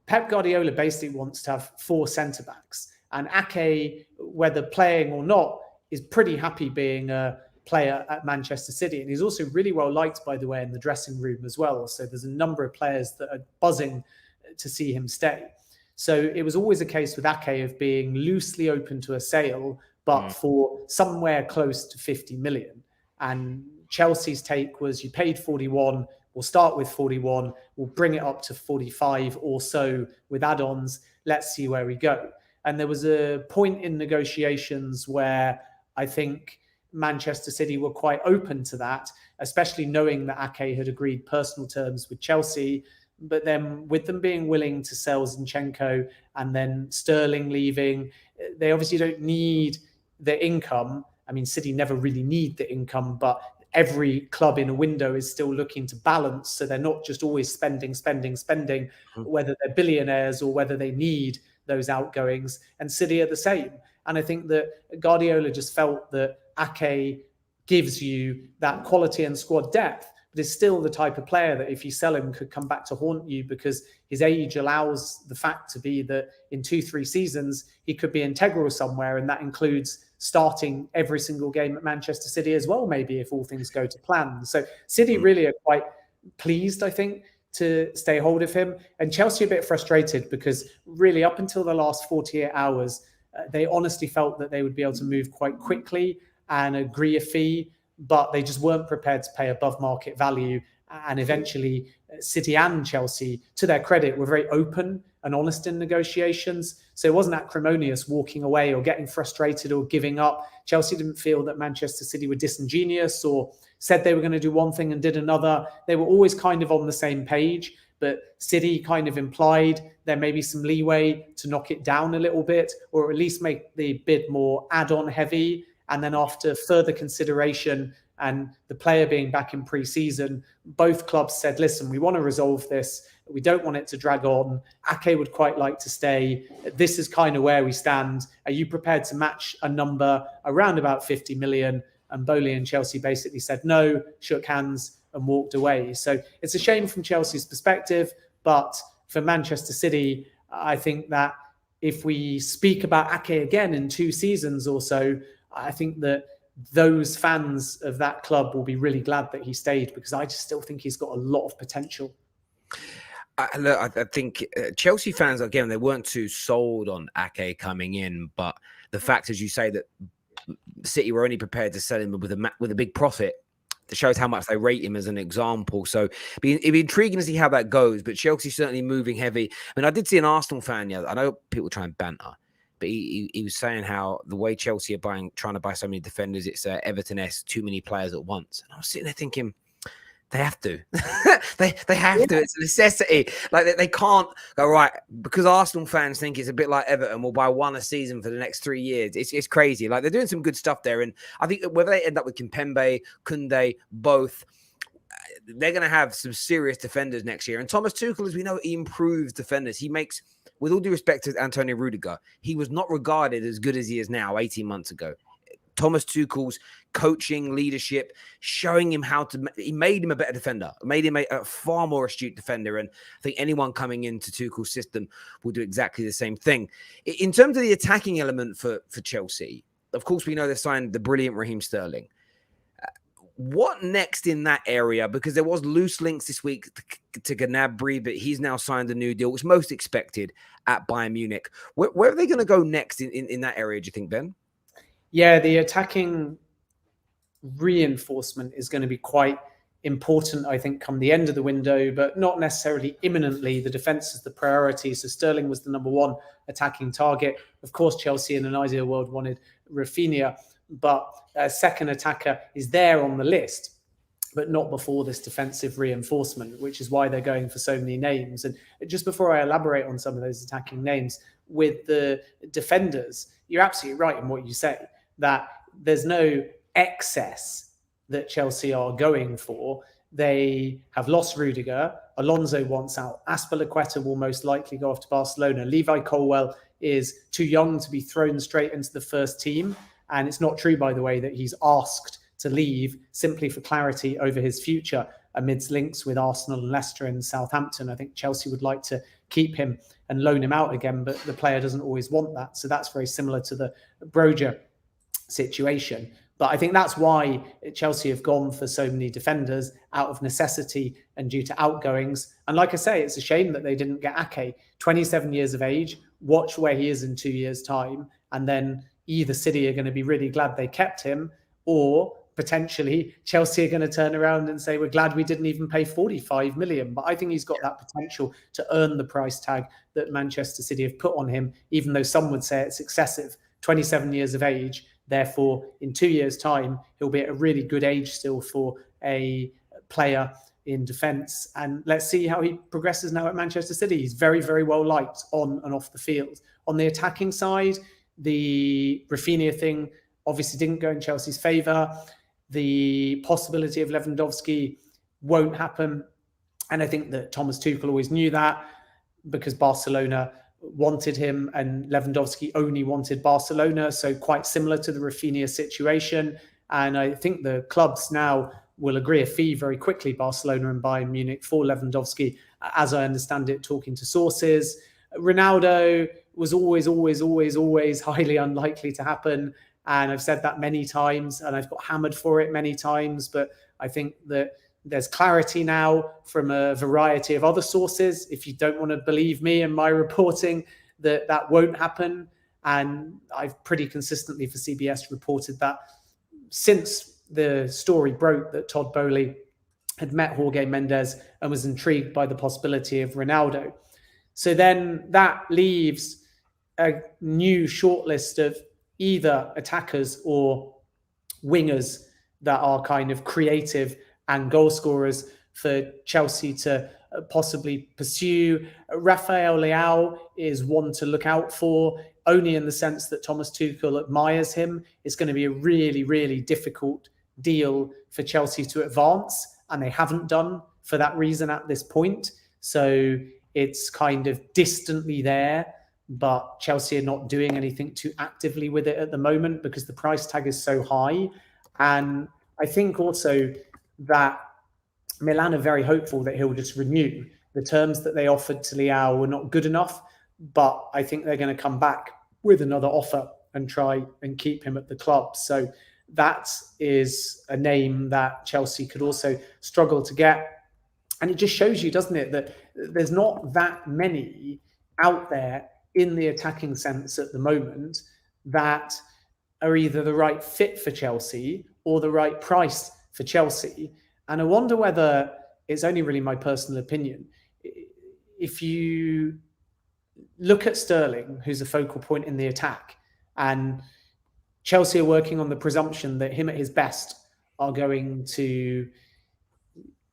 Pep Guardiola basically wants to have 4 centre-backs. And Ake, whether playing or not, is pretty happy being a player at Manchester City. And he's also really well liked, by the way, in the dressing room as well. So there's a number of players that are buzzing to see him stay. So it was always a case with Ake of being loosely open to a sale, but for somewhere close to 50 million. And Chelsea's take was, you paid 41, we'll start with 41, we'll bring it up to 45 or so with add-ons. Let's see where we go. And there was a point in negotiations where I think Manchester City were quite open to that, especially knowing that Ake had agreed personal terms with Chelsea. But then with them being willing to sell Zinchenko and then Sterling leaving, they obviously don't need the income. I mean, City never really need the income, but every club in a window is still looking to balance. So they're not just always spending, whether they're billionaires or whether they need those outgoings. And City are the same. And I think that Guardiola just felt that Ake gives you that quality and squad depth, but is still the type of player that if you sell him could come back to haunt you, because his age allows the fact to be that in 2-3 seasons, he could be integral somewhere. And that includes starting every single game at Manchester City as well, maybe, if all things go to plan. So City really are quite pleased, I think, to stay hold of him. And Chelsea a bit frustrated because really up until the last 48 hours, they honestly felt that they would be able to move quite quickly and agree a fee, but they just weren't prepared to pay above market value. And eventually City and Chelsea, to their credit, were very open and honest in negotiations. So it wasn't acrimonious walking away or getting frustrated or giving up. Chelsea didn't feel that Manchester City were disingenuous or said they were going to do one thing and did another. They were always kind of on the same page, but City kind of implied there may be some leeway to knock it down a little bit, or at least make the bid more add-on heavy. And then after further consideration and the player being back in pre-season, both clubs said, listen, we want to resolve this. We don't want it to drag on. Ake would quite like to stay. This is kind of where we stand. Are you prepared to match a number around about 50 million? And Bowley and Chelsea basically said no, shook hands and walked away. So it's a shame from Chelsea's perspective, but for Manchester City, I think that if we speak about Ake again in 2 seasons or so, I think that those fans of that club will be really glad that he stayed, because I just still think he's got a lot of potential. I think Chelsea fans, again, they weren't too sold on Ake coming in, but the fact, as you say, that City were only prepared to sell him with a big profit, that shows how much they rate him as an example. So it'd be intriguing to see how that goes, but Chelsea certainly moving heavy. I mean, I did see an Arsenal fan, I know people try and banter, but he was saying how the way Chelsea are trying to buy so many defenders, it's Everton-esque, too many players at once. And I was sitting there thinking, they have to. they have to. It's a necessity. Like they can't go, right, because Arsenal fans think it's a bit like Everton, will buy 1 a season for the next 3 years. It's crazy. Like, they're doing some good stuff there. And I think whether they end up with Kimpembe, Kounde, both, they're going to have some serious defenders next year. And Thomas Tuchel, as we know, he improves defenders. He makes, with all due respect to Antonio Rudiger, he was not regarded as good as he is now 18 months ago. Thomas Tuchel's coaching, leadership, showing him he made him a better defender, made him a far more astute defender. And I think anyone coming into Tuchel's system will do exactly the same thing. In terms of the attacking element for Chelsea, of course, we know they signed the brilliant Raheem Sterling. What next in that area? Because there was loose links this week to Gnabry, but he's now signed a new deal, which most expected at Bayern Munich. Where are they going to go next in that area, do you think, Ben? Yeah, the attacking reinforcement is going to be quite important, I think, come the end of the window, but not necessarily imminently. The defence is the priority. So Sterling was the number 1 attacking target. Of course, Chelsea in an ideal world wanted Rafinha, but a second attacker is there on the list, but not before this defensive reinforcement, which is why they're going for so many names. And just before I elaborate on some of those attacking names, with the defenders, you're absolutely right in what you say, that there's no excess that Chelsea are going for. They have lost Rudiger. Alonso wants out. Paqueta will most likely go off to Barcelona. Levi Colwill is too young to be thrown straight into the first team. And it's not true, by the way, that he's asked to leave simply for clarity over his future amidst links with Arsenal and Leicester and Southampton. I think Chelsea would like to keep him and loan him out again, but the player doesn't always want that. So that's very similar to the Broja situation. But I think that's why Chelsea have gone for so many defenders out of necessity and due to outgoings. And like I say, it's a shame that they didn't get Ake, 27 years of age. Watch where he is in 2 years' time. And then either City are going to be really glad they kept him, or potentially Chelsea are going to turn around and say, we're glad we didn't even pay 45 million. But I think he's got that potential to earn the price tag that Manchester City have put on him, even though some would say it's excessive. 27 years of age. Therefore, in 2 years' time, he'll be at a really good age still for a player in defence. And let's see how he progresses now at Manchester City. He's very, very well liked on and off the field. On the attacking side, the Rafinha thing obviously didn't go in Chelsea's favour. The possibility of Lewandowski won't happen. And I think that Thomas Tuchel always knew that, because Barcelona wanted him and Lewandowski only wanted Barcelona. So quite similar to the Rafinha situation. And I think the clubs now will agree a fee very quickly, Barcelona and Bayern Munich, for Lewandowski, as I understand it, talking to sources. Ronaldo was always highly unlikely to happen. And I've said that many times, and I've got hammered for it many times. But I think that there's clarity now from a variety of other sources. If you don't want to believe me and my reporting, that won't happen. And I've pretty consistently for CBS reported that since the story broke that Todd Boehly had met Jorge Mendes and was intrigued by the possibility of Ronaldo. So then that leaves a new shortlist of either attackers or wingers that are kind of creative and goal scorers for Chelsea to possibly pursue. Rafael Leao is one to look out for, only in the sense that Thomas Tuchel admires him. It's going to be a really, really difficult deal for Chelsea to advance, and they haven't done for that reason at this point. So it's kind of distantly there, but Chelsea are not doing anything too actively with it at the moment because the price tag is so high. And I think also that Milan are very hopeful that he'll just renew. The terms that they offered to Leao were not good enough, but I think they're going to come back with another offer and try and keep him at the club. So that is a name that Chelsea could also struggle to get. And it just shows you, doesn't it, that there's not that many out there in the attacking sense at the moment that are either the right fit for Chelsea or the right price for Chelsea. And I wonder whether it's only really my personal opinion. If you look at Sterling, who's a focal point in the attack, and Chelsea are working on the presumption that him at his best are going to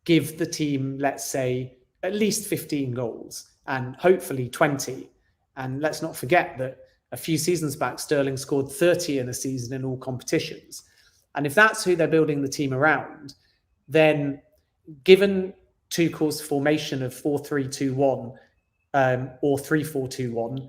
give the team, let's say, at least 15 goals and hopefully 20. And let's not forget that a few seasons back, Sterling scored 30 in a season in all competitions. And if that's who they're building the team around, then given Tuchel's formation of 4-3-2-1 or 3-4-2-1,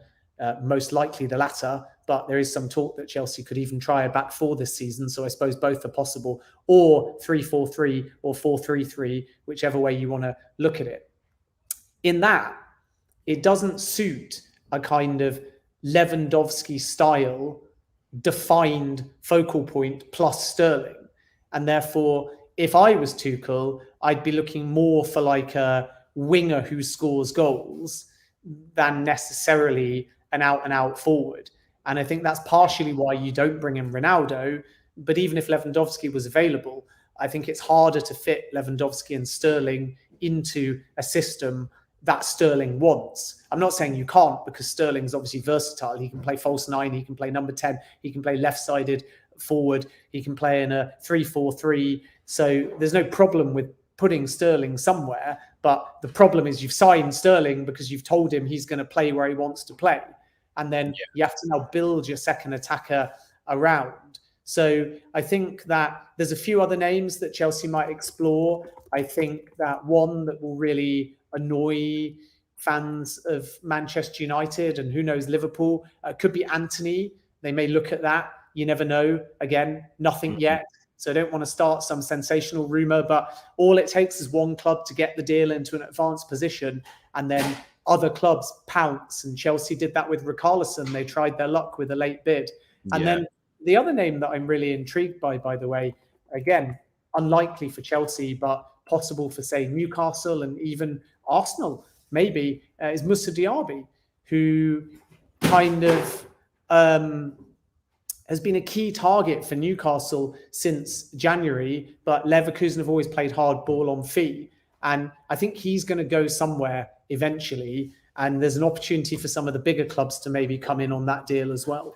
most likely the latter, but there is some talk that Chelsea could even try a back four this season. So I suppose both are possible, or 3-4-3 or 4-3-3, whichever way you want to look at it. In that, it doesn't suit a kind of Lewandowski style defined focal point plus Sterling. And therefore, if I was Tuchel, I'd be looking more for like a winger who scores goals than necessarily an out-and-out forward. And I think that's partially why you don't bring in Ronaldo. But even if Lewandowski was available, I think it's harder to fit Lewandowski and Sterling into a system that Sterling wants. I'm not saying you can't, because Sterling's obviously versatile. He can play false nine, he can play number 10, he can play left-sided forward, he can play in a 3-4-3. So there's no problem with putting Sterling somewhere. But the problem is you've signed Sterling because you've told him he's going to play where he wants to play. And then you have to now build your second attacker around. So I think that there's a few other names that Chelsea might explore. I think that one that will really annoy fans of Manchester United and who knows, Liverpool. Could be Anthony. They may look at that. You never know. Again, nothing yet. So I don't want to start some sensational rumor, but all it takes is one club to get the deal into an advanced position, and then other clubs pounce. And Chelsea did that with Richarlison. They tried their luck with a late bid. And then the other name that I'm really intrigued by the way, again, unlikely for Chelsea, but possible for, say, Newcastle and even Arsenal, maybe, is Moussa Diaby, who kind of has been a key target for Newcastle since January, but Leverkusen have always played hardball on fee. And I think he's going to go somewhere eventually. And there's an opportunity for some of the bigger clubs to maybe come in on that deal as well.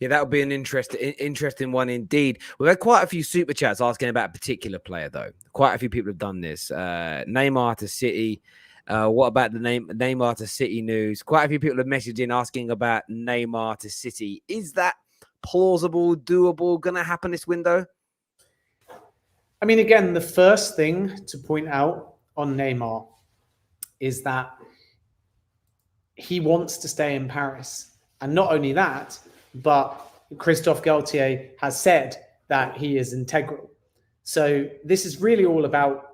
Yeah, that would be an interesting one indeed. We've had quite a few super chats asking about a particular player, though. Quite a few people have done this. Neymar to City. What about the Neymar to City news? Quite a few people have messaged in asking about Neymar to City. Is that plausible, doable, going to happen this window? I mean, again, the first thing to point out on Neymar is that he wants to stay in Paris. And not only that, but Christophe Galtier has said that he is integral. So this is really all about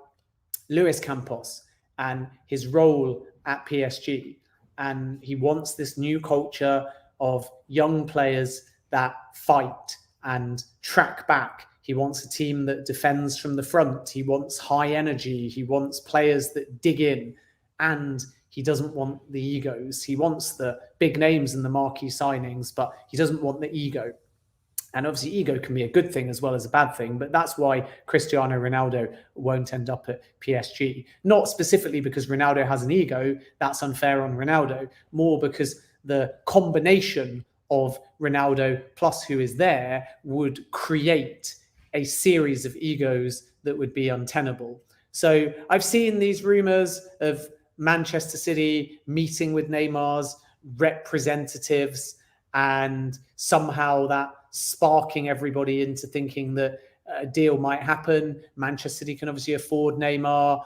Luis Campos and his role at PSG. And he wants this new culture of young players that fight and track back. He wants a team that defends from the front. He wants high energy. He wants players that dig in. And he doesn't want the egos. He wants the big names and the marquee signings, but he doesn't want the ego. And obviously ego can be a good thing as well as a bad thing, but that's why Cristiano Ronaldo won't end up at PSG. Not specifically because Ronaldo has an ego, that's unfair on Ronaldo, more because the combination of Ronaldo plus who is there would create a series of egos that would be untenable. So I've seen these rumors of Manchester City meeting with Neymar's representatives and somehow that sparking everybody into thinking that a deal might happen. Manchester City can obviously afford Neymar.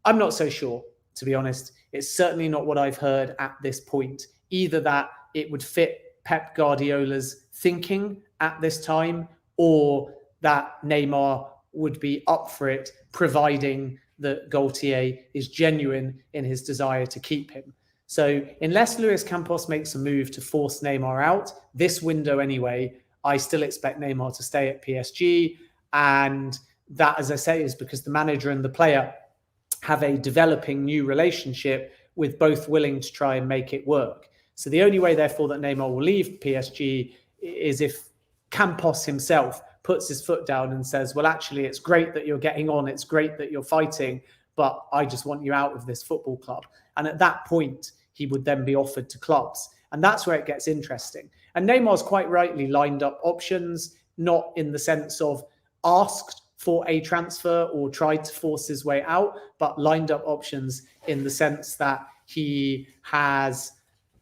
I'm not so sure, to be honest. It's certainly not what I've heard at this point. Either that it would fit Pep Guardiola's thinking at this time, or that Neymar would be up for it, providing that Gaultier is genuine in his desire to keep him. So unless Luis Campos makes a move to force Neymar out, this window anyway, I still expect Neymar to stay at PSG. And that, as I say, is because the manager and the player have a developing new relationship with both willing to try and make it work. So the only way, therefore, that Neymar will leave PSG is if Campos himself puts his foot down and says, well, actually, it's great that you're getting on. It's great that you're fighting, but I just want you out of this football club. And at that point, he would then be offered to clubs. And that's where it gets interesting. And Neymar's quite rightly lined up options, not in the sense of asked for a transfer or tried to force his way out, but lined up options in the sense that he has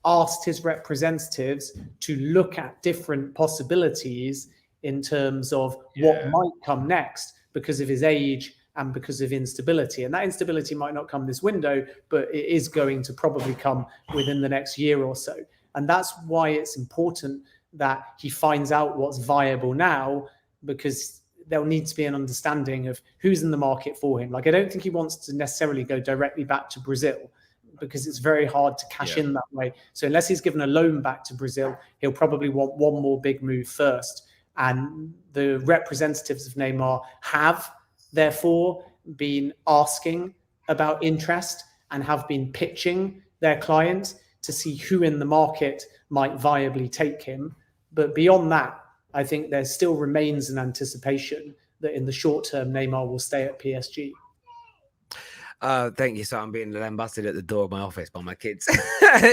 asked his representatives to look at different possibilities in terms of what might come next because of his age and because of instability. And that instability might not come this window, but it is going to probably come within the next year or so. And that's why it's important that he finds out what's viable now, because there'll need to be an understanding of who's in the market for him. Like, I don't think he wants to necessarily go directly back to Brazil because it's very hard to cash in that way. So unless he's given a loan back to Brazil, he'll probably want one more big move first. And the representatives of Neymar have, therefore, been asking about interest and have been pitching their client to see who in the market might viably take him. But beyond that, I think there still remains an anticipation that in the short term, Neymar will stay at PSG. Thank you. So I'm being lambasted at the door of my office by my kids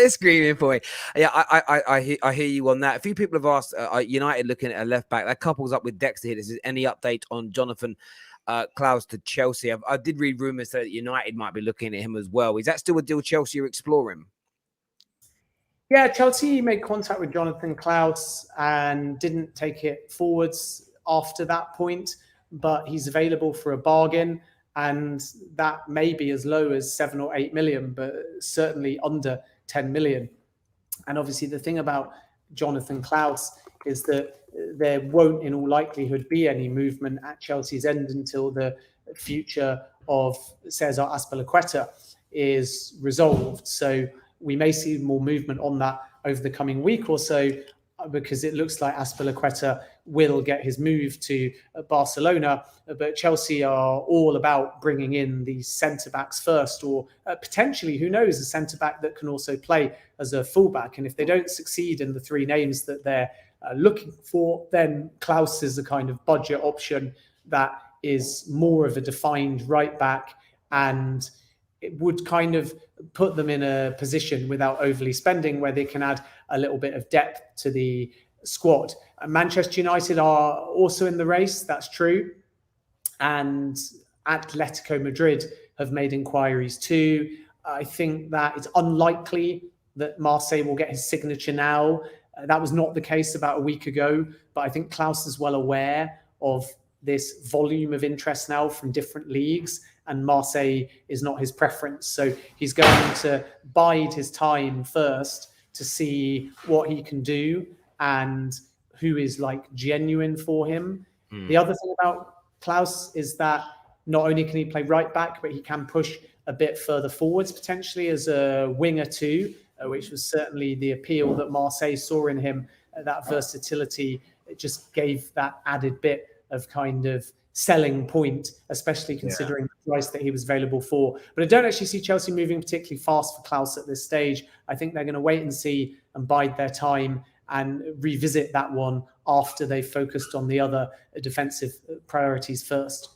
screaming for me. Yeah, I hear you on that. A few people have asked, United looking at a left back. That couples up with Dexter here. Is there any update on Jonathan Klaus to Chelsea? I did read rumours that United might be looking at him as well. Is that still a deal Chelsea are exploring? Yeah, Chelsea made contact with Jonathan Klaus and didn't take it forwards after that point, but he's available for a bargain. And that may be as low as 7 or 8 million, but certainly under 10 million. And obviously the thing about Jonathan Klaus is that there won't in all likelihood be any movement at Chelsea's end until the future of Cesar Azpilicueta is resolved. So we may see more movement on that over the coming week or so, because it looks like Azpilicueta will get his move to Barcelona, but Chelsea are all about bringing in these centre-backs first, or potentially, who knows, a centre-back that can also play as a full-back. And if they don't succeed in the three names that they're looking for, then Klaus is a kind of budget option that is more of a defined right-back, and it would kind of put them in a position without overly spending where they can add a little bit of depth to the squad. Manchester United are also in the race, that's true. And Atletico Madrid have made inquiries too. I think that it's unlikely that Marseille will get his signature now. That was not the case about a week ago, but I think Klaus is well aware of this volume of interest now from different leagues, and Marseille is not his preference. So he's going to bide his time first to see what he can do and who is like genuine for him. The other thing about Klaus is that not only can he play right back, but he can push a bit further forwards, potentially as a winger too, which was certainly the appeal that Marseille saw in him. That versatility, it just gave that added bit of kind of selling point, especially considering the price that he was available for. But I don't actually see Chelsea moving particularly fast for Klaus at this stage. I think they're going to wait and see and bide their time and revisit that one after they've focused on the other defensive priorities first.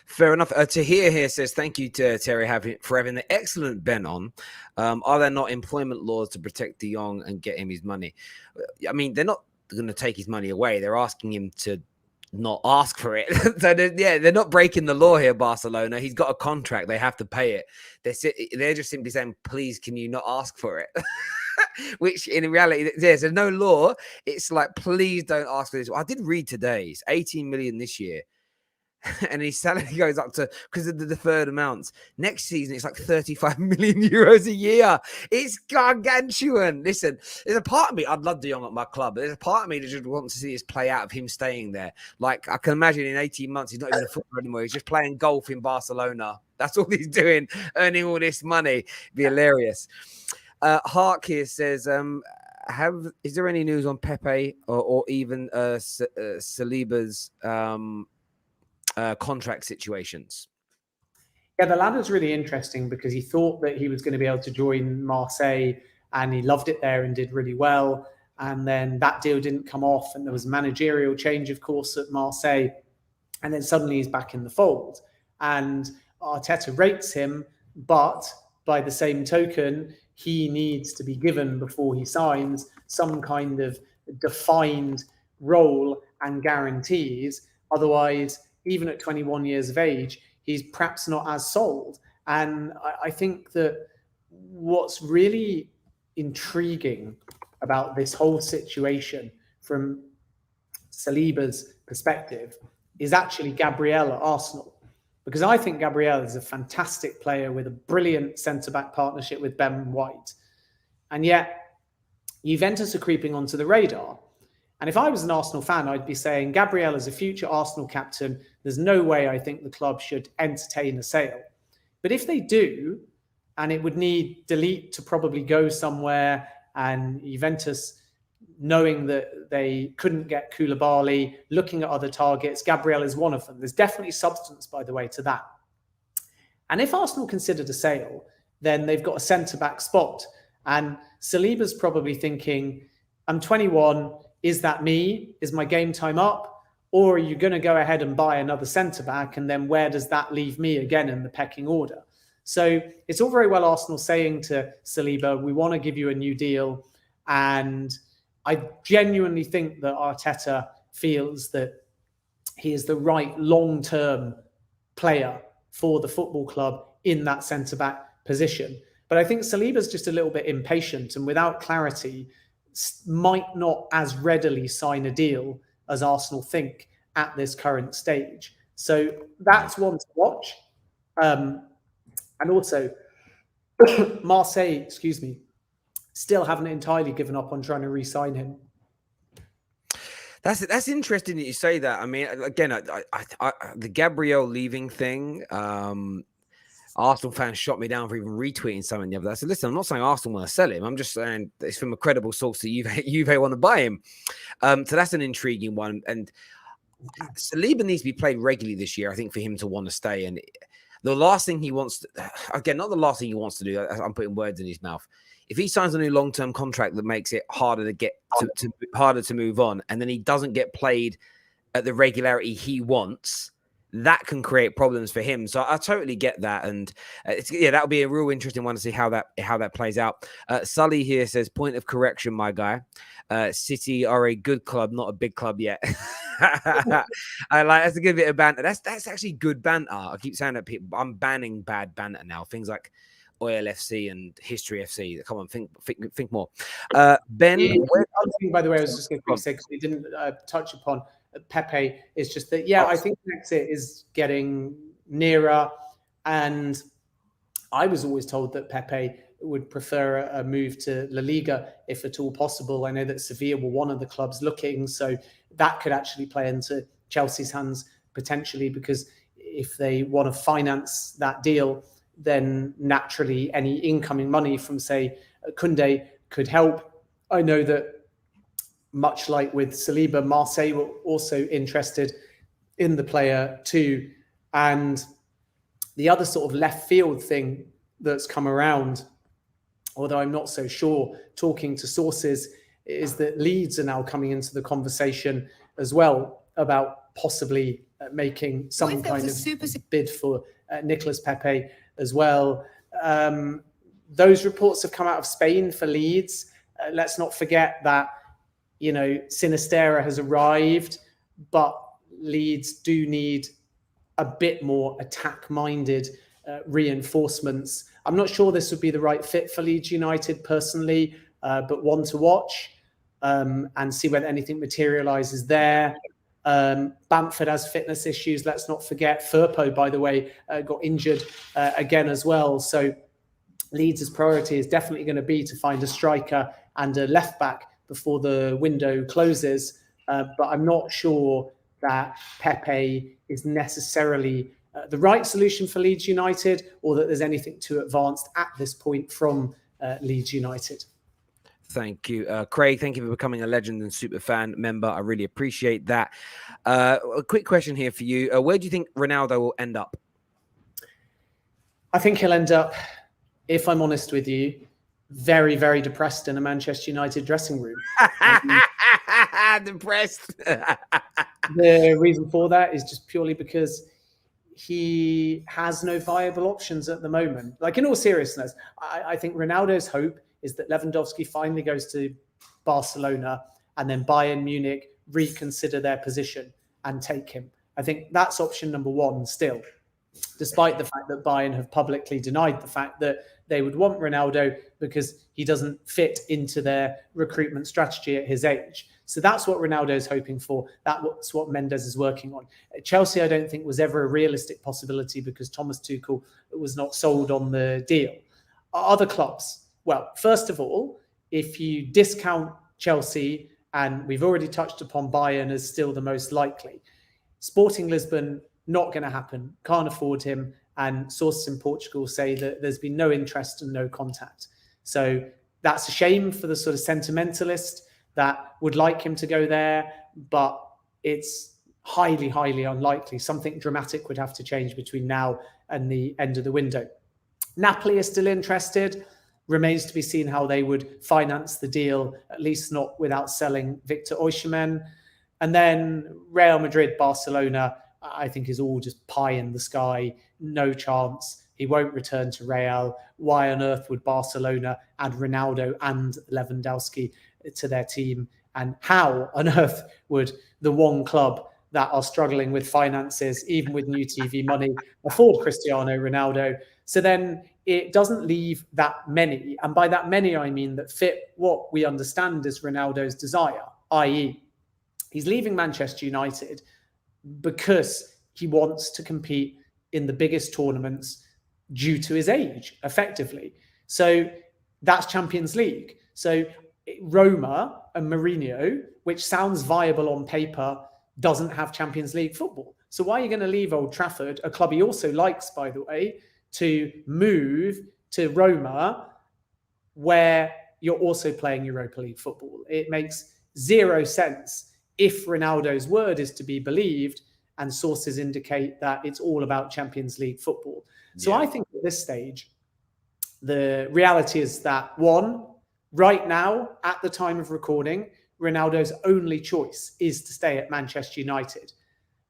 Fair enough. Tahir here says, thank you to Terry for having the excellent Ben on. Are there not employment laws to protect De Jong and get him his money? I mean, they're not going to take his money away. They're asking him to not ask for it. So they're not breaking the law here, Barcelona. He's got a contract. They have to pay it. They're just simply saying, please, can you not ask for it? Which in reality, there's no law. It's like, please don't ask for this. I did read today, it's 18 million this year. And his salary goes up to, because of the deferred amounts, next season it's like 35 million euros a year. It's gargantuan. Listen, there's a part of me, I'd love De Jong at my club, but there's a part of me that just wants to see this play out of him staying there. Like, I can imagine in 18 months he's not even a footballer anymore. He's just playing golf in Barcelona. That's all he's doing, earning all this money. It'd be hilarious. Hark here says, is there any news on Pepe or even Saliba's contract situations? Yeah, the ladder's really interesting because he thought that he was going to be able to join Marseille and he loved it there and did really well. And then that deal didn't come off and there was a managerial change, of course, at Marseille. And then suddenly he's back in the fold. And Arteta rates him, but by the same token, he needs to be given, before he signs, some kind of defined role and guarantees. Otherwise, even at 21 years of age, he's perhaps not as sold. And I think that what's really intriguing about this whole situation from Saliba's perspective is actually Gabriel at Arsenal. Because I think Gabriel is a fantastic player with a brilliant centre-back partnership with Ben White. And yet, Juventus are creeping onto the radar. And if I was an Arsenal fan, I'd be saying, Gabriel is a future Arsenal captain. There's no way I think the club should entertain a sale. But if they do, and it would need Delete to probably go somewhere, and Juventus, knowing that they couldn't get Koulibaly, looking at other targets, Gabriel is one of them. There's definitely substance, by the way, to that. And if Arsenal considered a sale, then they've got a centre-back spot. And Saliba's probably thinking, I'm 21, is that me? Is my game time up? Or are you going to go ahead and buy another centre-back? And then where does that leave me again in the pecking order? So it's all very well Arsenal saying to Saliba, we want to give you a new deal. And I genuinely think that Arteta feels that he is the right long-term player for the football club in that centre-back position. But I think Saliba's just a little bit impatient and without clarity might not as readily sign a deal as Arsenal think at this current stage. So that's one to watch. And also, Marseille, still haven't entirely given up on trying to re-sign him. That's interesting that you say that. I mean, again, the Gabriel leaving thing, Arsenal fans shot me down for even retweeting something the other day. I said, listen, I'm not saying Arsenal want to sell him. I'm just saying it's from a credible source that Juve want to buy him. So that's an intriguing one. And Saliba needs to be played regularly this year, I think, for him to want to stay. And the last thing he wants to, again, not the last thing he wants to do, I'm putting words in his mouth. If he signs a new long-term contract that makes it harder to get harder to move on, and then he doesn't get played at the regularity he wants, that can create problems for him. So I totally get that, and that'll be a real interesting one to see how that plays out. Sully here says, point of correction, my guy. City are a good club, not a big club yet. That's a good bit of banter. That's actually good banter. I keep saying that people. I'm banning bad banter now. Things like Oil FC and History FC. Come on, think more. Ben, the other thing, by the way, I was just going to say, because we didn't touch upon Pepe, is just that, I think the exit is getting nearer. And I was always told that Pepe would prefer a move to La Liga, if at all possible. I know that Sevilla were one of the clubs looking, so that could actually play into Chelsea's hands potentially, because if they want to finance that deal, then naturally any incoming money from, say, Kounde could help. I know that, much like with Saliba, Marseille were also interested in the player too. And the other sort of left field thing that's come around, although I'm not so sure, talking to sources, is that Leeds are now coming into the conversation as well about possibly making some kind of bid for Nicolas Pepe as well. Those reports have come out of Spain for Leeds. Let's not forget that, Sinisterra has arrived, but Leeds do need a bit more attack-minded reinforcements. I'm not sure this would be the right fit for Leeds United personally, but one to watch and see whether anything materialises there. Bamford has fitness issues. Let's not forget Firpo, by the way, got injured again as well. So Leeds' priority is definitely going to be to find a striker and a left back before the window closes. But I'm not sure that Pepe is necessarily the right solution for Leeds United, or that there's anything too advanced at this point from Leeds United. Thank you, Craig. Thank you for becoming a legend and super fan member. I really appreciate that. A quick question here for you. Where do you think Ronaldo will end up? I think he'll end up, if I'm honest with you, very, very depressed in a Manchester United dressing room. Depressed. The reason for that is just purely because he has no viable options at the moment. Like, in all seriousness, I think Ronaldo's hope is that Lewandowski finally goes to Barcelona and then Bayern Munich reconsider their position and take him. I think that's option number one still, despite the fact that Bayern have publicly denied the fact that they would want Ronaldo because he doesn't fit into their recruitment strategy at his age. So that's what Ronaldo's hoping for. That's what Mendes is working on. Chelsea, I don't think, was ever a realistic possibility because Thomas Tuchel was not sold on the deal. Other clubs, well, first of all, if you discount Chelsea, and we've already touched upon Bayern as still the most likely, Sporting Lisbon, not going to happen, can't afford him. And sources in Portugal say that there's been no interest and no contact. So that's a shame for the sort of sentimentalist that would like him to go there, but it's highly, highly unlikely. Something dramatic would have to change between now and the end of the window. Napoli are still interested. Remains to be seen how they would finance the deal, at least not without selling Victor Osimhen. And then Real Madrid, Barcelona, I think is all just pie in the sky. No chance. He won't return to Real. Why on earth would Barcelona add Ronaldo and Lewandowski to their team? And how on earth would the one club that are struggling with finances, even with new TV money, afford Cristiano Ronaldo? So then it doesn't leave that many. And by that many, I mean that fit what we understand is Ronaldo's desire, i.e. he's leaving Manchester United because he wants to compete in the biggest tournaments due to his age, effectively. So that's Champions League. So Roma and Mourinho, which sounds viable on paper, doesn't have Champions League football. So why are you going to leave Old Trafford, a club he also likes, by the way, to move to Roma, where you're also playing Europa League football? It makes zero sense if Ronaldo's word is to be believed, and sources indicate that it's all about Champions League football. So I think at this stage, the reality is that, one, right now, at the time of recording, Ronaldo's only choice is to stay at Manchester United.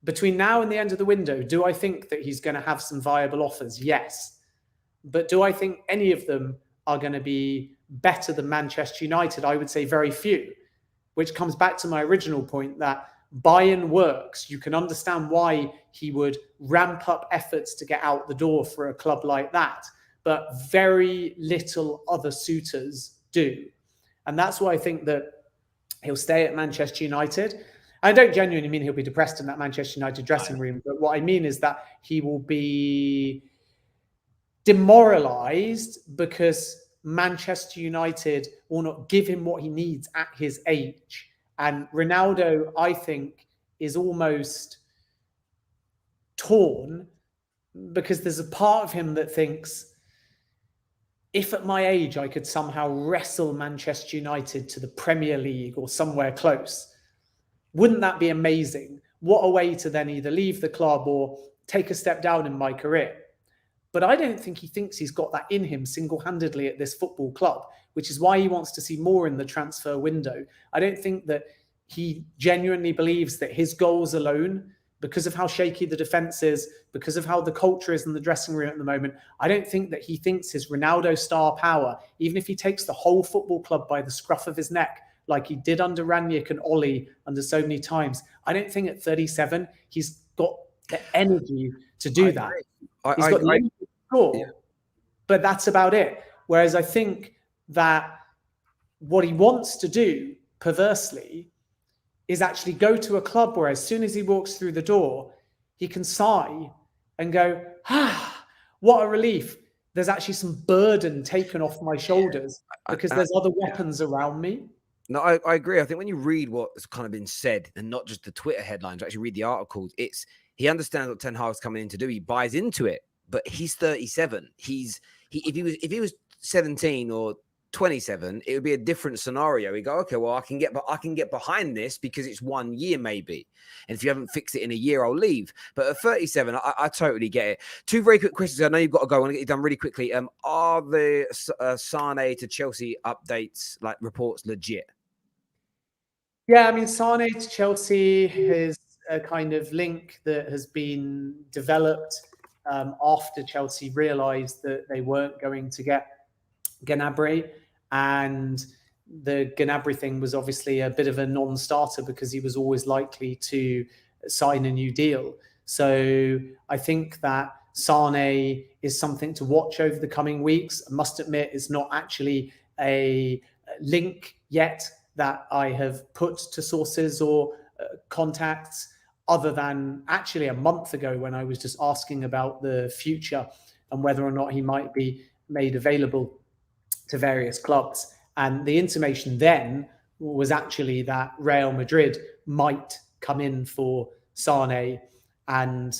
Between now and the end of the window, do I think that he's going to have some viable offers? Yes. But do I think any of them are going to be better than Manchester United? I would say very few, which comes back to my original point that buy-in works. You can understand why he would ramp up efforts to get out the door for a club like that, but very little other suitors do. And that's why I think that he'll stay at Manchester United. I don't genuinely mean he'll be depressed in that Manchester United dressing room, but what I mean is that he will be demoralised because Manchester United will not give him what he needs at his age. And Ronaldo, I think, is almost torn because there's a part of him that thinks, if at my age I could somehow wrestle Manchester United to the Premier League or somewhere close, wouldn't that be amazing? What a way to then either leave the club or take a step down in my career. But I don't think he thinks he's got that in him single-handedly at this football club, which is why he wants to see more in the transfer window. I don't think that he genuinely believes that his goals alone, because of how shaky the defense is, because of how the culture is in the dressing room at the moment, I don't think that he thinks his Ronaldo star power, even if he takes the whole football club by the scruff of his neck, like he did under Ranić and Oli under so many times, I don't think at 37 he's got the energy to do that. He's got the energy to score, but that's about it. Whereas I think that what he wants to do, perversely, is actually go to a club where as soon as he walks through the door, he can sigh and go, what a relief. There's actually some burden taken off my shoulders because there's other weapons around me. No, I agree. I think when you read what's kind of been said, and not just the Twitter headlines, actually read the articles, he understands what Ten Hag's coming in to do. He buys into it, but he's 37. If he was 17 or 27, it would be a different scenario. We go, okay, well, I can get behind this because it's 1 year maybe, and if you haven't fixed it in a year, I'll leave. But at 37, I totally get it. Two very quick questions. I know you've got to go. I want to get it done really quickly. Are the Sane to Chelsea updates, like reports, legit? Yeah, I mean, Sane to Chelsea is a kind of link that has been developed after Chelsea realised that they weren't going to get Gnabry. And the Gnabry thing was obviously a bit of a non-starter because he was always likely to sign a new deal. So I think that Sane is something to watch over the coming weeks. I must admit, it's not actually a link yet that I have put to sources or contacts, other than actually a month ago when I was just asking about the future and whether or not he might be made available to various clubs. And the intimation then was actually that Real Madrid might come in for Sane. And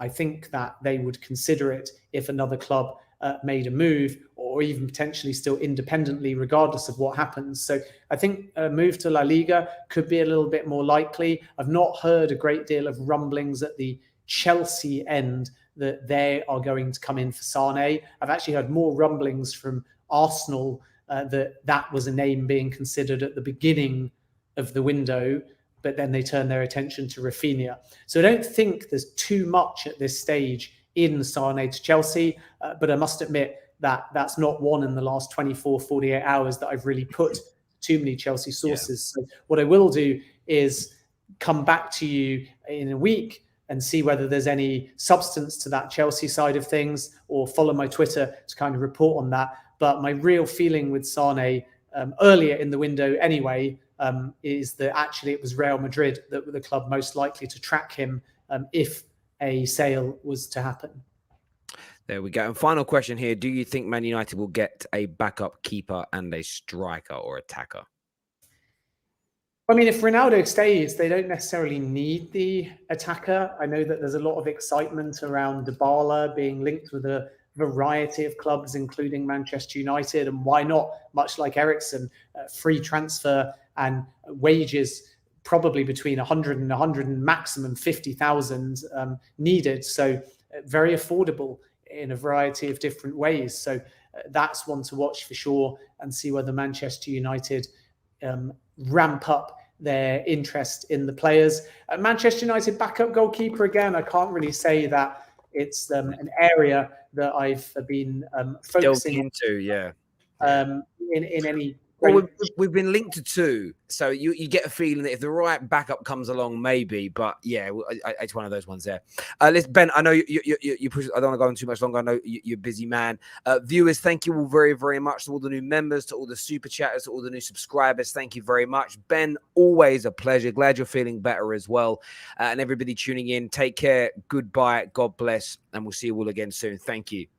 I think that they would consider it if another club made a move, or even potentially still independently, regardless of what happens. So I think a move to La Liga could be a little bit more likely. I've not heard a great deal of rumblings at the Chelsea end that they are going to come in for Sane. I've actually heard more rumblings from Arsenal that was a name being considered at the beginning of the window, but then they turned their attention to Rafinha. So I don't think there's too much at this stage in Sane to Chelsea, but I must admit that that's not one in the last 24, 48 hours that I've really put too many Chelsea sources. Yeah. So what I will do is come back to you in a week and see whether there's any substance to that Chelsea side of things, or follow my Twitter to kind of report on that. But my real feeling with Sane earlier in the window anyway, is that actually it was Real Madrid that were the club most likely to track him if a sale was to happen. There we go. And final question here. Do you think Man United will get a backup keeper and a striker or attacker? I mean, if Ronaldo stays, they don't necessarily need the attacker. I know that there's a lot of excitement around Dybala being linked with a variety of clubs, including Manchester United. And why not? Much like Eriksen, free transfer and wages probably between 100 and 100 and maximum 50,000 needed. So very affordable in a variety of different ways. So that's one to watch for sure, and see whether Manchester United ramp up their interest in the players. Manchester United backup goalkeeper, again, I can't really say that it's an area that I've been focusing into, in any. Well, we've been linked to two, so you get a feeling that if the right backup comes along, maybe. But yeah, it's one of those ones there. Listen, Ben, I know you push. I don't want to go on too much longer. I know you're a busy man. Viewers, thank you all very, very much to all the new members, to all the super chatters, to all the new subscribers. Thank you very much, Ben. Always a pleasure. Glad you're feeling better as well. And everybody tuning in, take care. Goodbye. God bless, and we'll see you all again soon. Thank you.